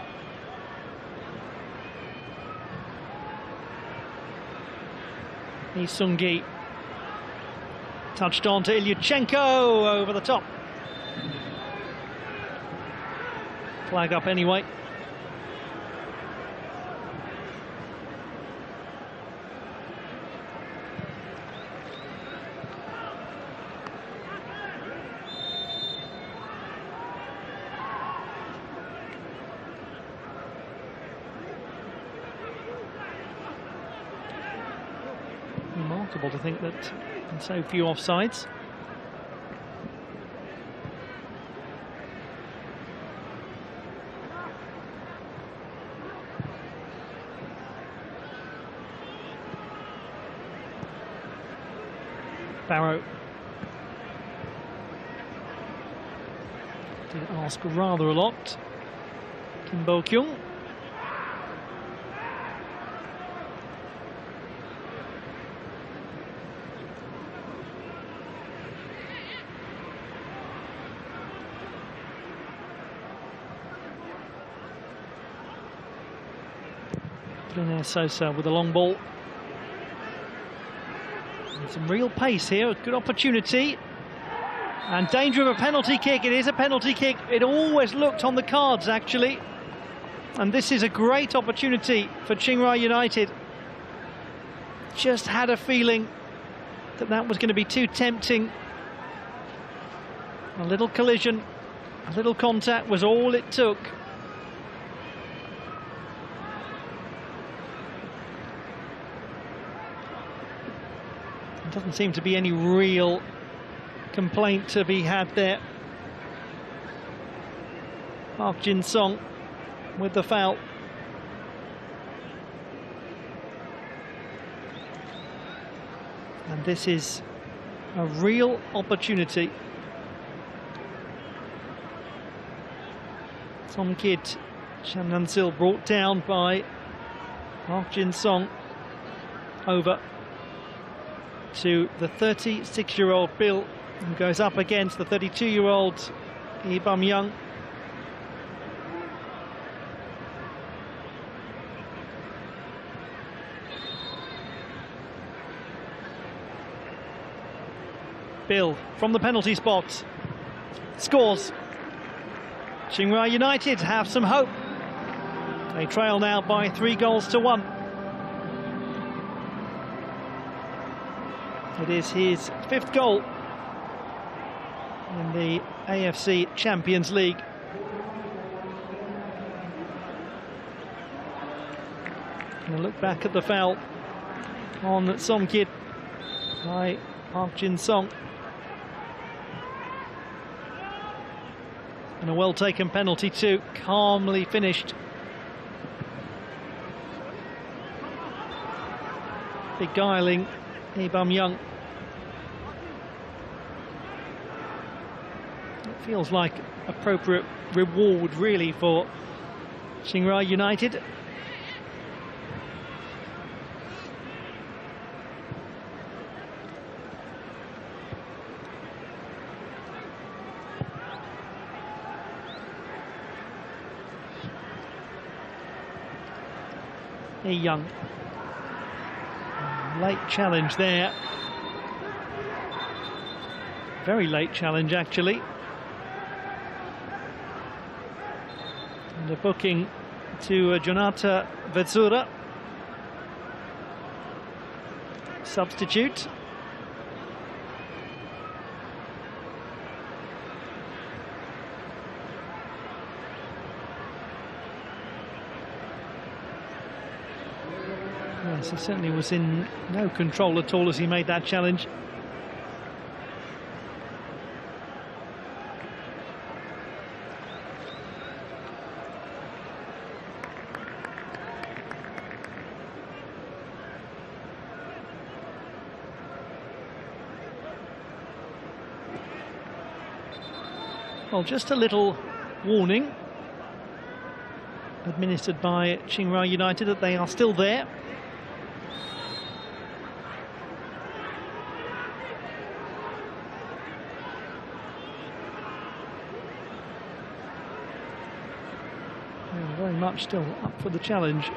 Isungi touched on to Ilyuchenko over the top. Flag up anyway. Remarkable to think that in so few offsides. Barrow did ask rather a lot. Kim Bo-kyung. Brunner Sosa with a long ball. And some real pace here, a good opportunity. And danger of a penalty kick. It is a penalty kick. It always looked on the cards, actually. And this is a great opportunity for Chiangrai United. Just had a feeling that that was going to be too tempting. A little collision, a little contact was all it took. Doesn't seem to be any real complaint to be had there. Park Jin-sung with the foul. And this is a real opportunity. Song Kid Cham Nan-sil brought down by Park Jin-sung over to the 36-year-old Bill, who goes up against the 32-year-old Lee Bum-young. Bill from the penalty spot scores. Chiangrai United have some hope. They trail now by 3-1. It is his 5th goal in the AFC Champions League. And a look back at the foul on Somkid by Park Jin-sung. And a well-taken penalty too, calmly finished. beguiling Young. It feels like appropriate reward really for Chiangrai United. Young. Late challenge there. Very late challenge actually. And a booking to Jonata Vetsura. Substitute. Yes, he certainly was in no control at all as he made that challenge. Well, just a little warning administered by Chiangrai United that they are still there. Very much still up for the challenge.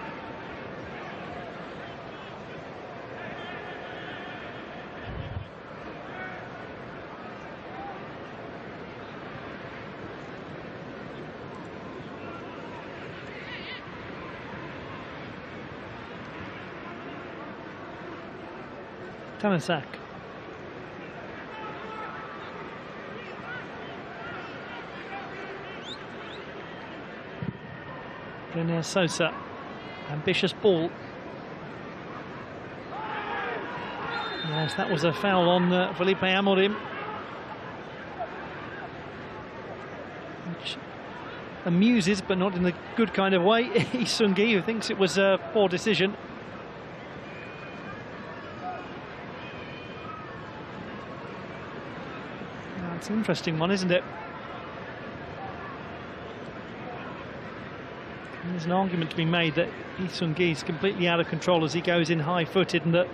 Tanasak. Glenn Sosa, ambitious ball. Yes, that was a foul on Felipe Amorim, which amuses, but not in the good kind of way, Lee Seung-gi, who thinks it was a poor decision. It's an interesting one, isn't it? There's an argument to be made that Lee Seung-gi is completely out of control as he goes in high-footed, and that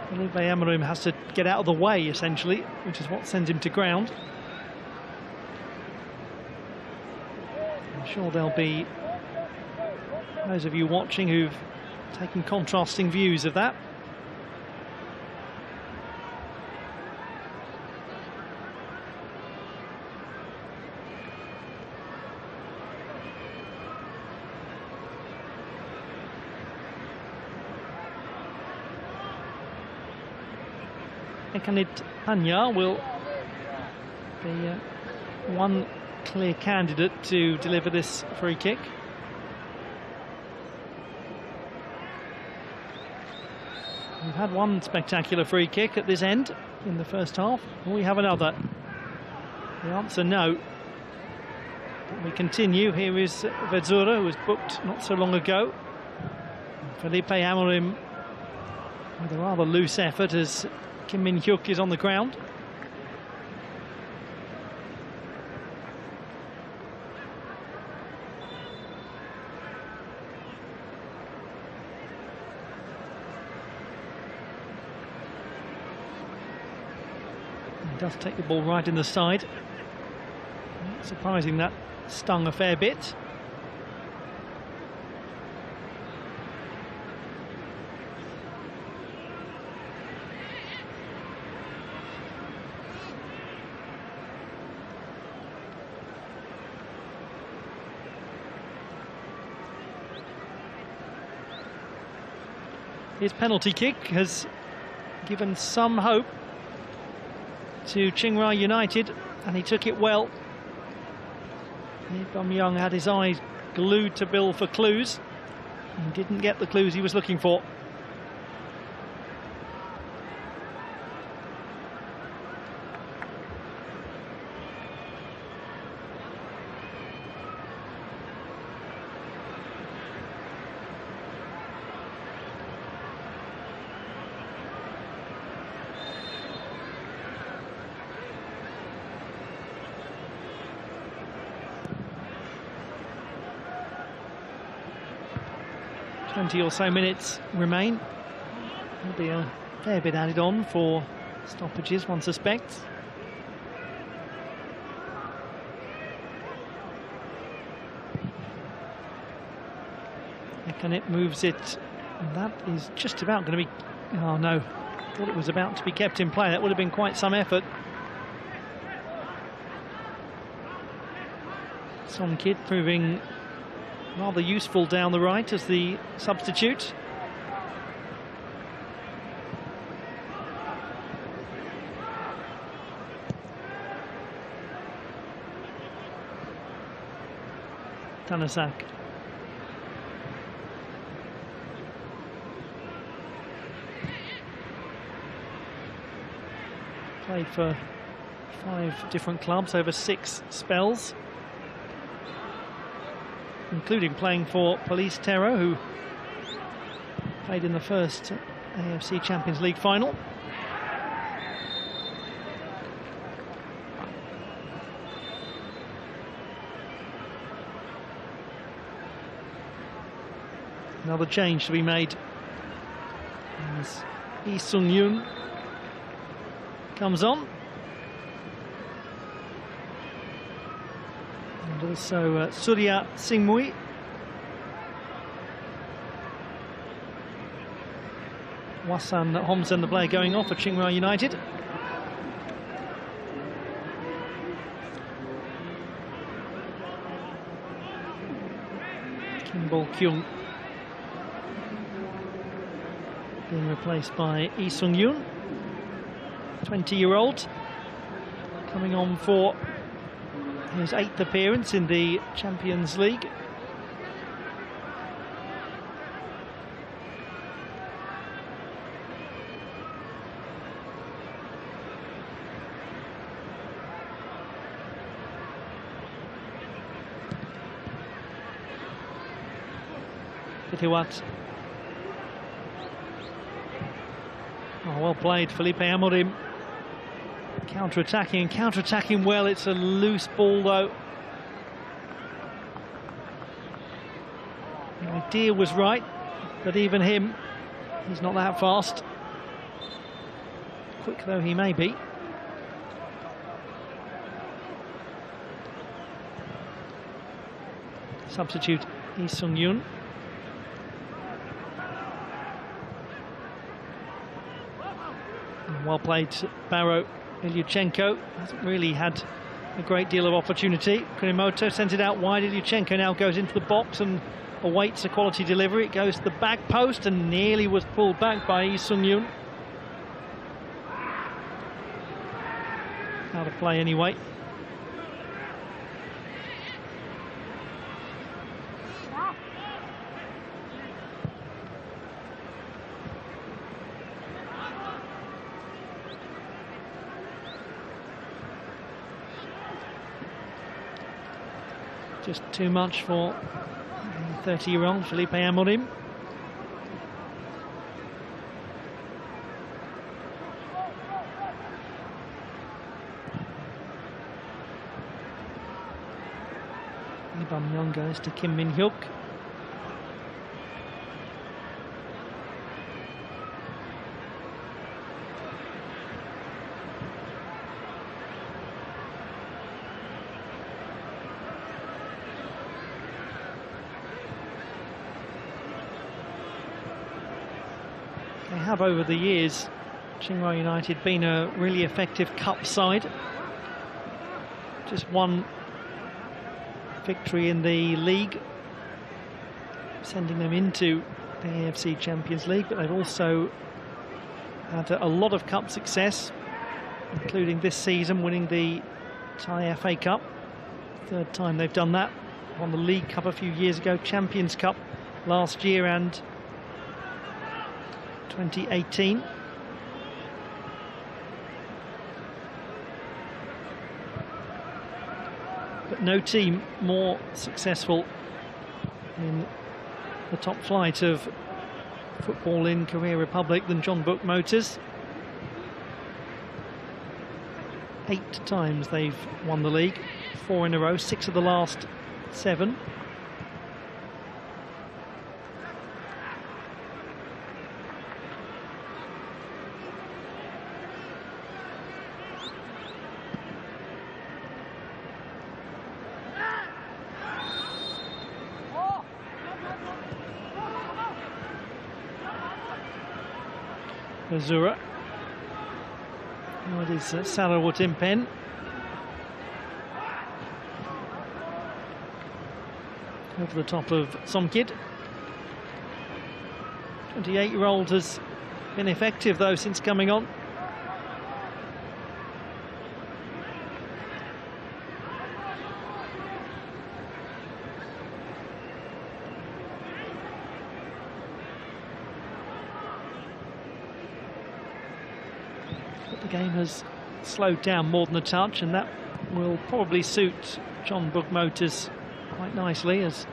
Felipe Amorim has to get out of the way, essentially, which is what sends him to ground. I'm sure there'll be those of you watching who've taken contrasting views of that. Ekanit Hanya will be one clear candidate to deliver this free kick. We've had one spectacular free kick at this end in the first half. Will we have another? The answer, no. But we continue. Here is Vetsura, who was booked not so long ago. Felipe Amorim with a rather loose effort as Kim Min-hyuk is on the ground. He does take the ball right in the side. Not surprising that stung a fair bit. His penalty kick has given some hope to Chiangrai United, and he took it well. Young had his eyes glued to Bill for clues and didn't get the clues he was looking for. 20 or so minutes remain. There'll be a fair bit added on for stoppages, one suspects. Ekanet moves it, and that is just about going to be... Oh no, thought it was about to be kept in play. That would have been quite some effort. Son Kid proving rather useful down the right as the substitute. Tanasak. Played for 5 different clubs over 6 spells, including playing for Police Terror, who played in the first AFC Champions League final. Another change to be made as Lee Sung-yoon comes on. And also Surya Singmui. Wasan Homsen, the player going off for Chiangrai United. Kim Bol-kyung being replaced by Lee Sung-yoon, 20-year-old, coming on for his 8th appearance in the Champions League. Pitiwat. Oh, well played, Felipe Amorim. Counter-attacking well. It's a loose ball though. The idea was right, but even him, he's not that fast. Quick though he may be. Substitute Lee Sung-yoon. Well played, Barrow. Ilyuchenko hasn't really had a great deal of opportunity. Kurimoto sends it out wide. Ilyuchenko now goes into the box and awaits a quality delivery. It goes to the back post and nearly was pulled back by Lee Sung-yoon. Out of play anyway. Just too much for 30-year-old Felipe Amorim. Lee Bum-yong goes to Kim Min-hyuk. They have over the years, Chiangrai United, been a really effective cup side. Just one victory in the league, sending them into the AFC Champions League, but they've also had a lot of cup success, including this season winning the Thai FA Cup. 3rd time they've done that. Won the League Cup a few years ago, Champions Cup last year and 2018. But no team more successful in the top flight of football in Korea Republic than Jeonbuk Motors. 8 times they've won the league, 4 in a row, 6 of the last 7. Azura. It is Sarawut in pen. Over the top of Somkid. 28-year-old has been effective though since coming on. But the game has slowed down more than a touch, and that will probably suit Jeonbuk Motors quite nicely as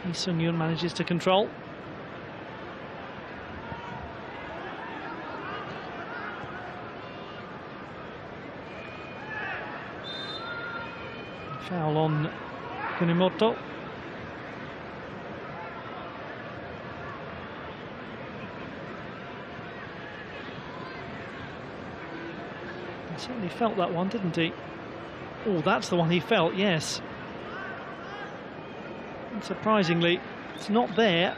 Lee Sung-yoon manages to control. Foul on Kunimoto. He certainly felt that one, didn't he? Oh, that's the one he felt, yes. And surprisingly, it's not there.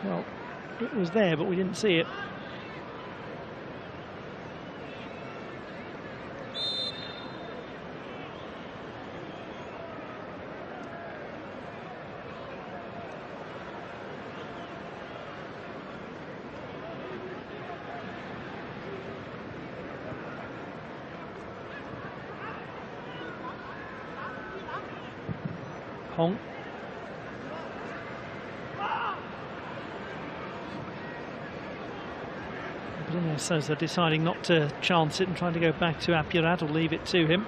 Well, it was there, but we didn't see it. Hong. Bruno Sousa deciding not to chance it and trying to go back to Apurad, or leave it to him.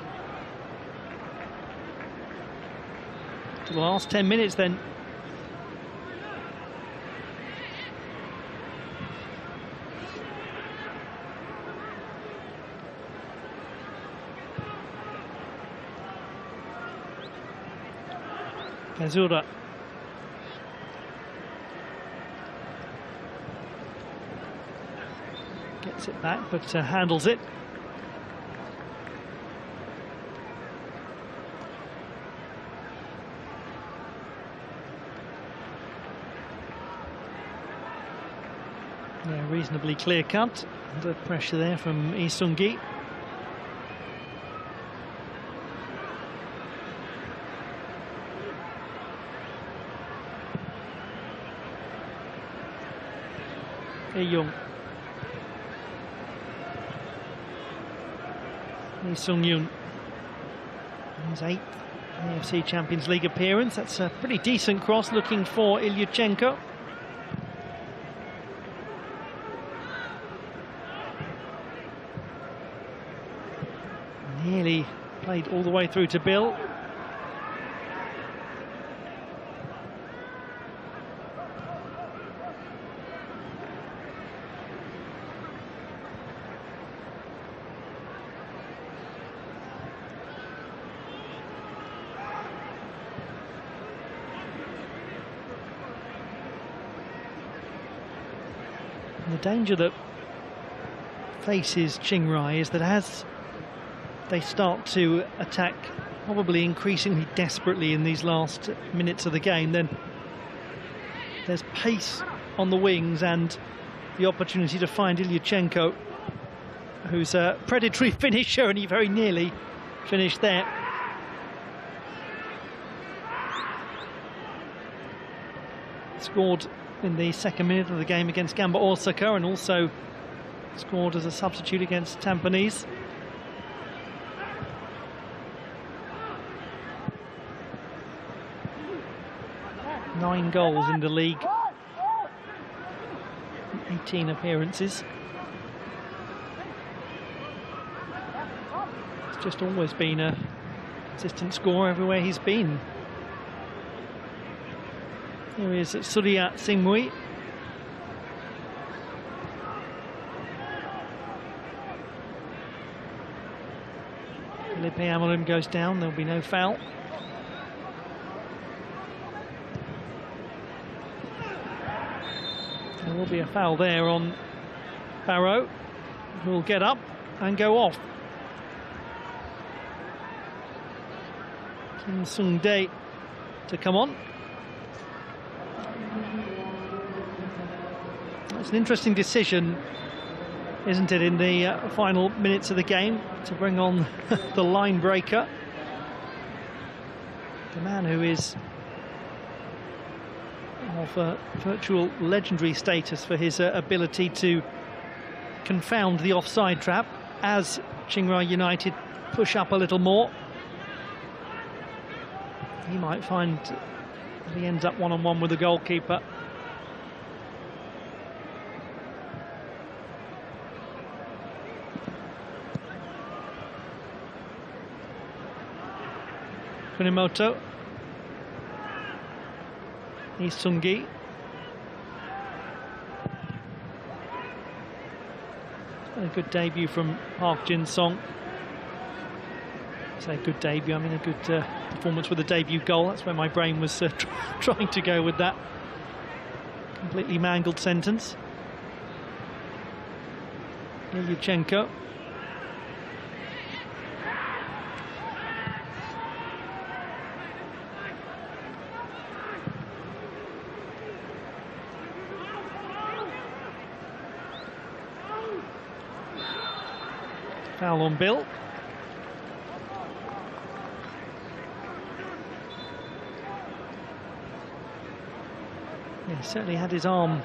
To the last 10 minutes then. Azura. Gets it back, but handles it. Yeah, reasonably clear cut. Under pressure there from Lee Sung-gi. Young. Lee Sung-yoon, his 8th AFC Champions League appearance. That's a pretty decent cross, looking for Ilyuchenko. Nearly played all the way through to Bill. The danger that faces Chiangrai is that as they start to attack probably increasingly desperately in these last minutes of the game, then there's pace on the wings and the opportunity to find Ilyuchenko, who's a predatory finisher, and he very nearly finished there. Scored in the second minute of the game against Gamba Osaka, and also scored as a substitute against Tampines. Nine goals in the league, 18 appearances. It's just always been a consistent scorer everywhere he's been. Here is Surya Singmui. Felipe Amorim goes down, there'll be no foul. There will be a foul there on Barrow, who will get up and go off. Kim Sung-dae to come on. It's an interesting decision, isn't it, in the final minutes of the game, to bring on the line breaker, the man who is of virtual legendary status for his ability to confound the offside trap as Chiangrai United push up a little more. He might find that he ends up one-on-one with the goalkeeper. Kunimoto, Isungi, a good debut from Park Jin-song. I say good debut, I mean a good performance with a debut goal. That's where my brain was trying to go with that completely mangled sentence. Ilyuchenko. Foul on Bill. Yeah, he certainly had his arm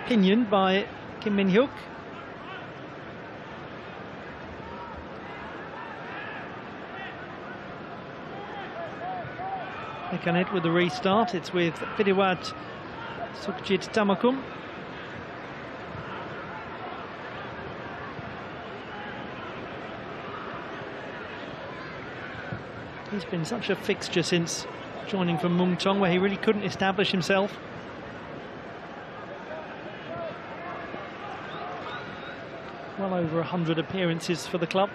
pinioned by Kim Min-hyuk. Again, it with the restart. It's with Pidiwat Sukjit Tamakum. He's been such a fixture since joining from Mungtong, where he really couldn't establish himself. Well over 100 appearances for the club.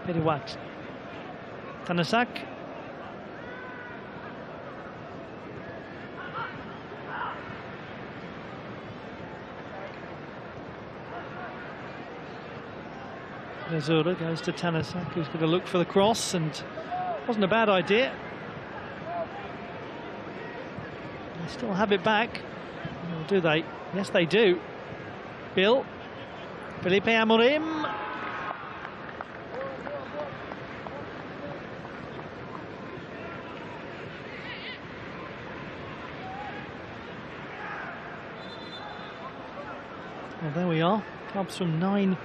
Periwat. Tanasak. Azura goes to Tanasak, who's going to look for the cross, and wasn't a bad idea. They still have it back. Or do they? Yes, they do. Bill. Felipe Amorim. Well, there we are. Clubs from 9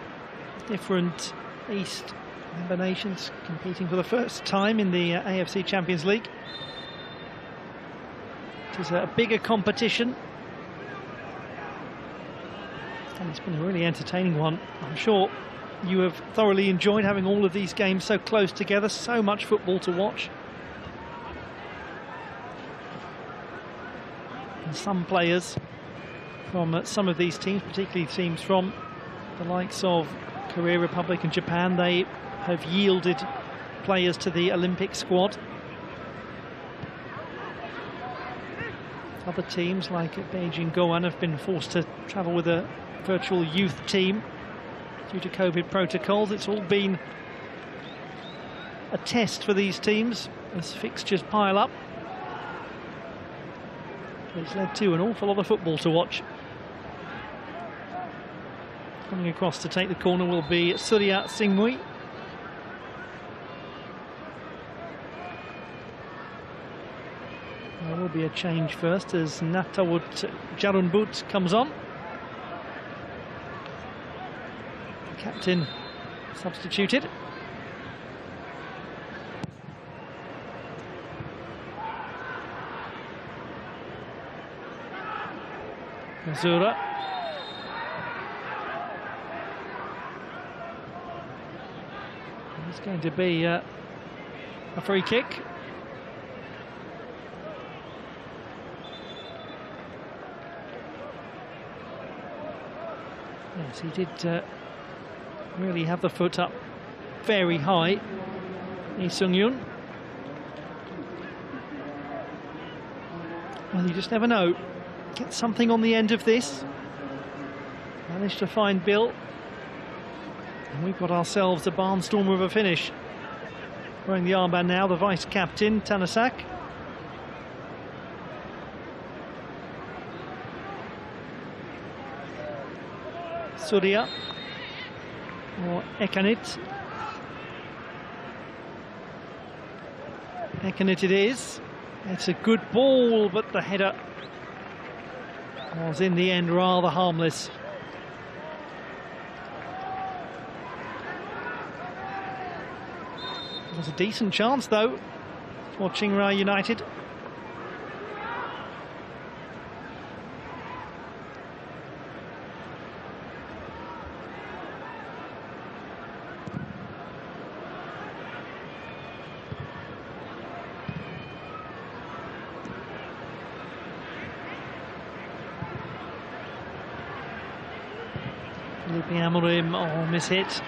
different East member nations competing for the first time in the AFC Champions League. It is a bigger competition, and it's been a really entertaining one. I'm sure you have thoroughly enjoyed having all of these games so close together, so much football to watch. And some players from some of these teams, particularly teams from the likes of Korea, Republic and Japan, they have yielded players to the Olympic squad. Other teams like Beijing Goan have been forced to travel with a virtual youth team due to COVID protocols. It's all been a test for these teams as fixtures pile up. It's led to an awful lot of football to watch. Coming across to take the corner will be Surya Singmui. There will be a change first as Natawut Jeonbuk comes on. The captain substituted. Azura. It's going to be a free kick. Yes, he did really have the foot up very high, Lee Sung-yoon. Well, you just never know. Get something on the end of this. Managed to find Bill. And we've got ourselves a barnstormer of a finish. Wearing the armband now, the vice-captain, Tanasak. Surya or Ekanit. Ekanit it is. It's a good ball, but the header was in the end rather harmless. It was a decent chance though for Chiangrai United. Felipe Amorim, oh, miss-hit.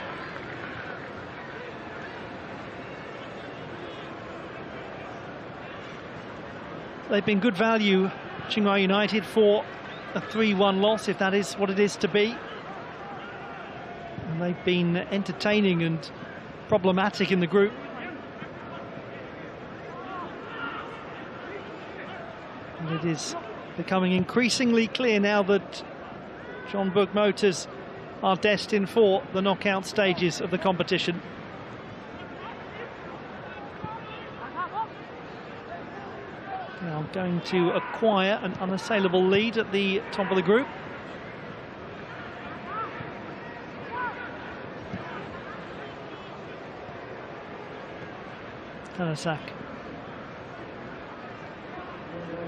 They've been good value, Chiangrai United, for a 3-1 loss, if that is what it is to be. And they've been entertaining and problematic in the group. And it is becoming increasingly clear now that Jeonbuk Motors are destined for the knockout stages of the competition. Now going to acquire an unassailable lead at the top of the group. Tanasak.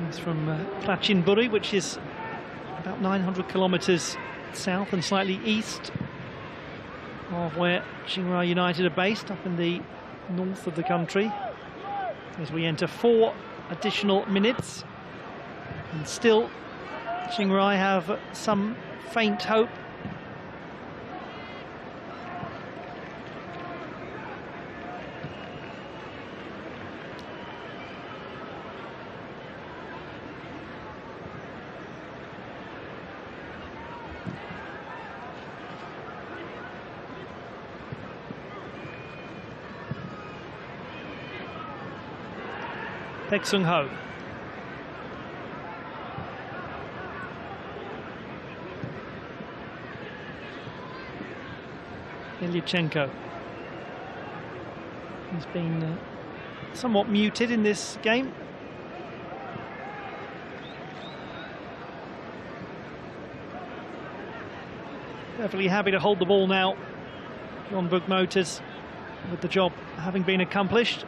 He's from Prachinburi, which is about 900 kilometres south and slightly east of where Chiangrai United are based, up in the north of the country. As we enter 4 additional minutes, and still Chiangrai have some faint hope. Pek Sung Ho. Ilyachenko. He's been somewhat muted in this game. Perfectly happy to hold the ball now. Jeonbuk Motors, with the job having been accomplished.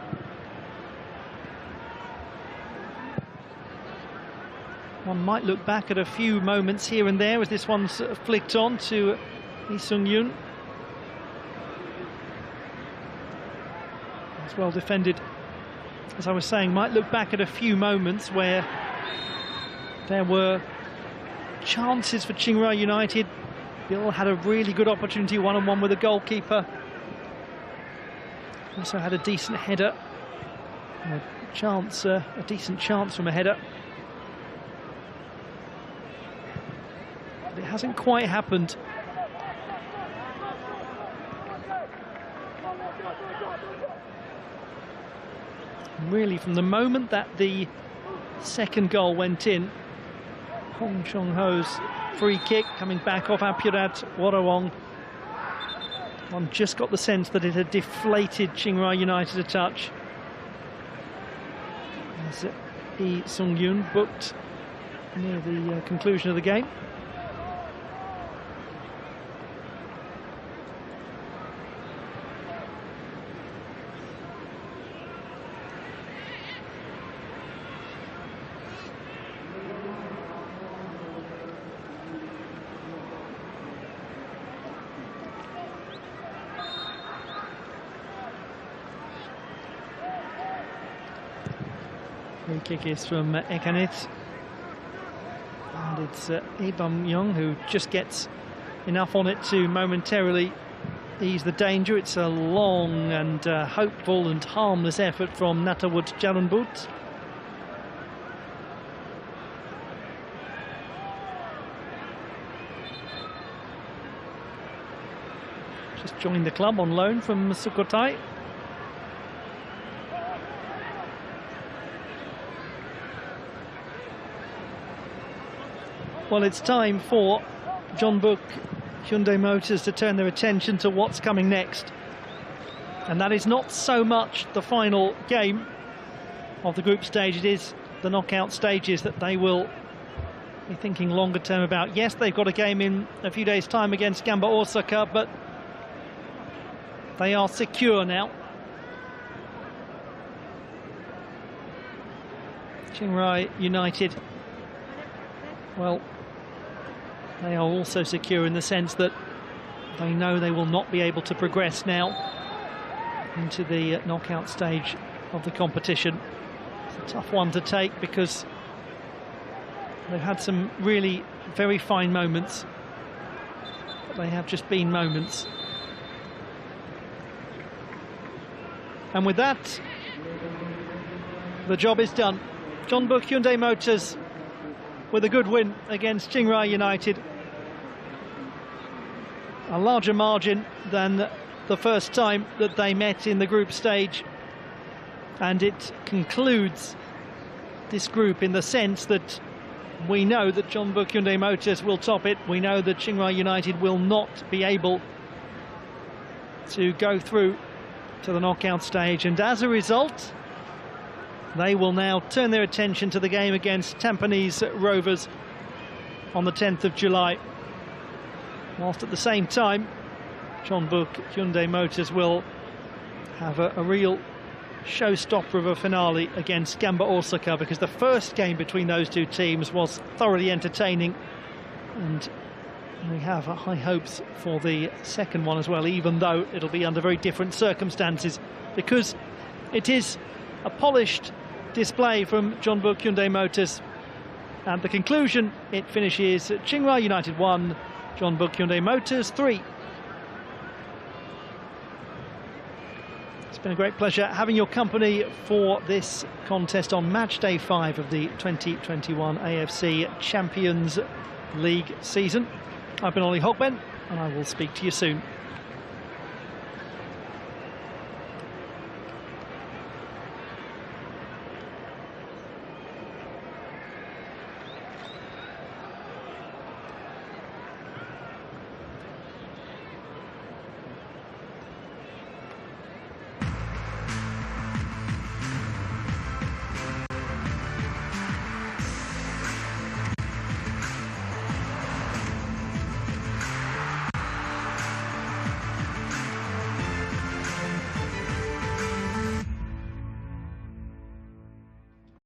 One might look back at a few moments here and there as this one's flicked on to Lee Sung-yoon. It's well defended. As I was saying, might look back at a few moments where there were chances for Chiangrai United. Bill had a really good opportunity one-on-one with the goalkeeper. Also had a decent header. A chance, a decent chance from a header. It hasn't quite happened. Really, from the moment that the second goal went in, Hong Chong-ho's free kick coming back off Apurat Warawong, one just got the sense that it had deflated Chiangrai United a touch. As Lee Sung-yoon booked near the conclusion of the game. Free kick is from Ekanit, and it's Lee Bum-young who just gets enough on it to momentarily ease the danger. It's a long and hopeful and harmless effort from Natawut Jeonbuk. Just joined the club on loan from Sukhothai. Well, it's time for Jeonbuk Hyundai Motors to turn their attention to what's coming next. And that is not so much the final game of the group stage, it is the knockout stages that they will be thinking longer term about. Yes, they've got a game in a few days' time against Gamba Osaka, but they are secure now. Chiangrai United, well, they are also secure in the sense that they know they will not be able to progress now into the knockout stage of the competition. It's a tough one to take because they've had some really very fine moments, but they have just been moments. And with that, the job is done. Jeonbuk Hyundai Motors with a good win against Chiangrai United. A larger margin than the first time that they met in the group stage. And it concludes this group in the sense that we know that Jeonbuk Hyundai Motors will top it. We know that Chiangrai United will not be able to go through to the knockout stage. And as a result, they will now turn their attention to the game against Tampines Rovers on the 10th of July. Whilst at the same time, Jeonbuk Hyundai Motors will have a real showstopper of a finale against Gamba Osaka, because the first game between those two teams was thoroughly entertaining, and we have high hopes for the second one as well, even though it'll be under very different circumstances, because it is a polished display from Jeonbuk Hyundai Motors. And the conclusion, it finishes Chiangrai United 1, Jeonbuk Hyundai Motors 3. It's been a great pleasure having your company for this contest on match day 5 of the 2021 AFC Champions League season. I've been Ollie Hogben, and I will speak to you soon.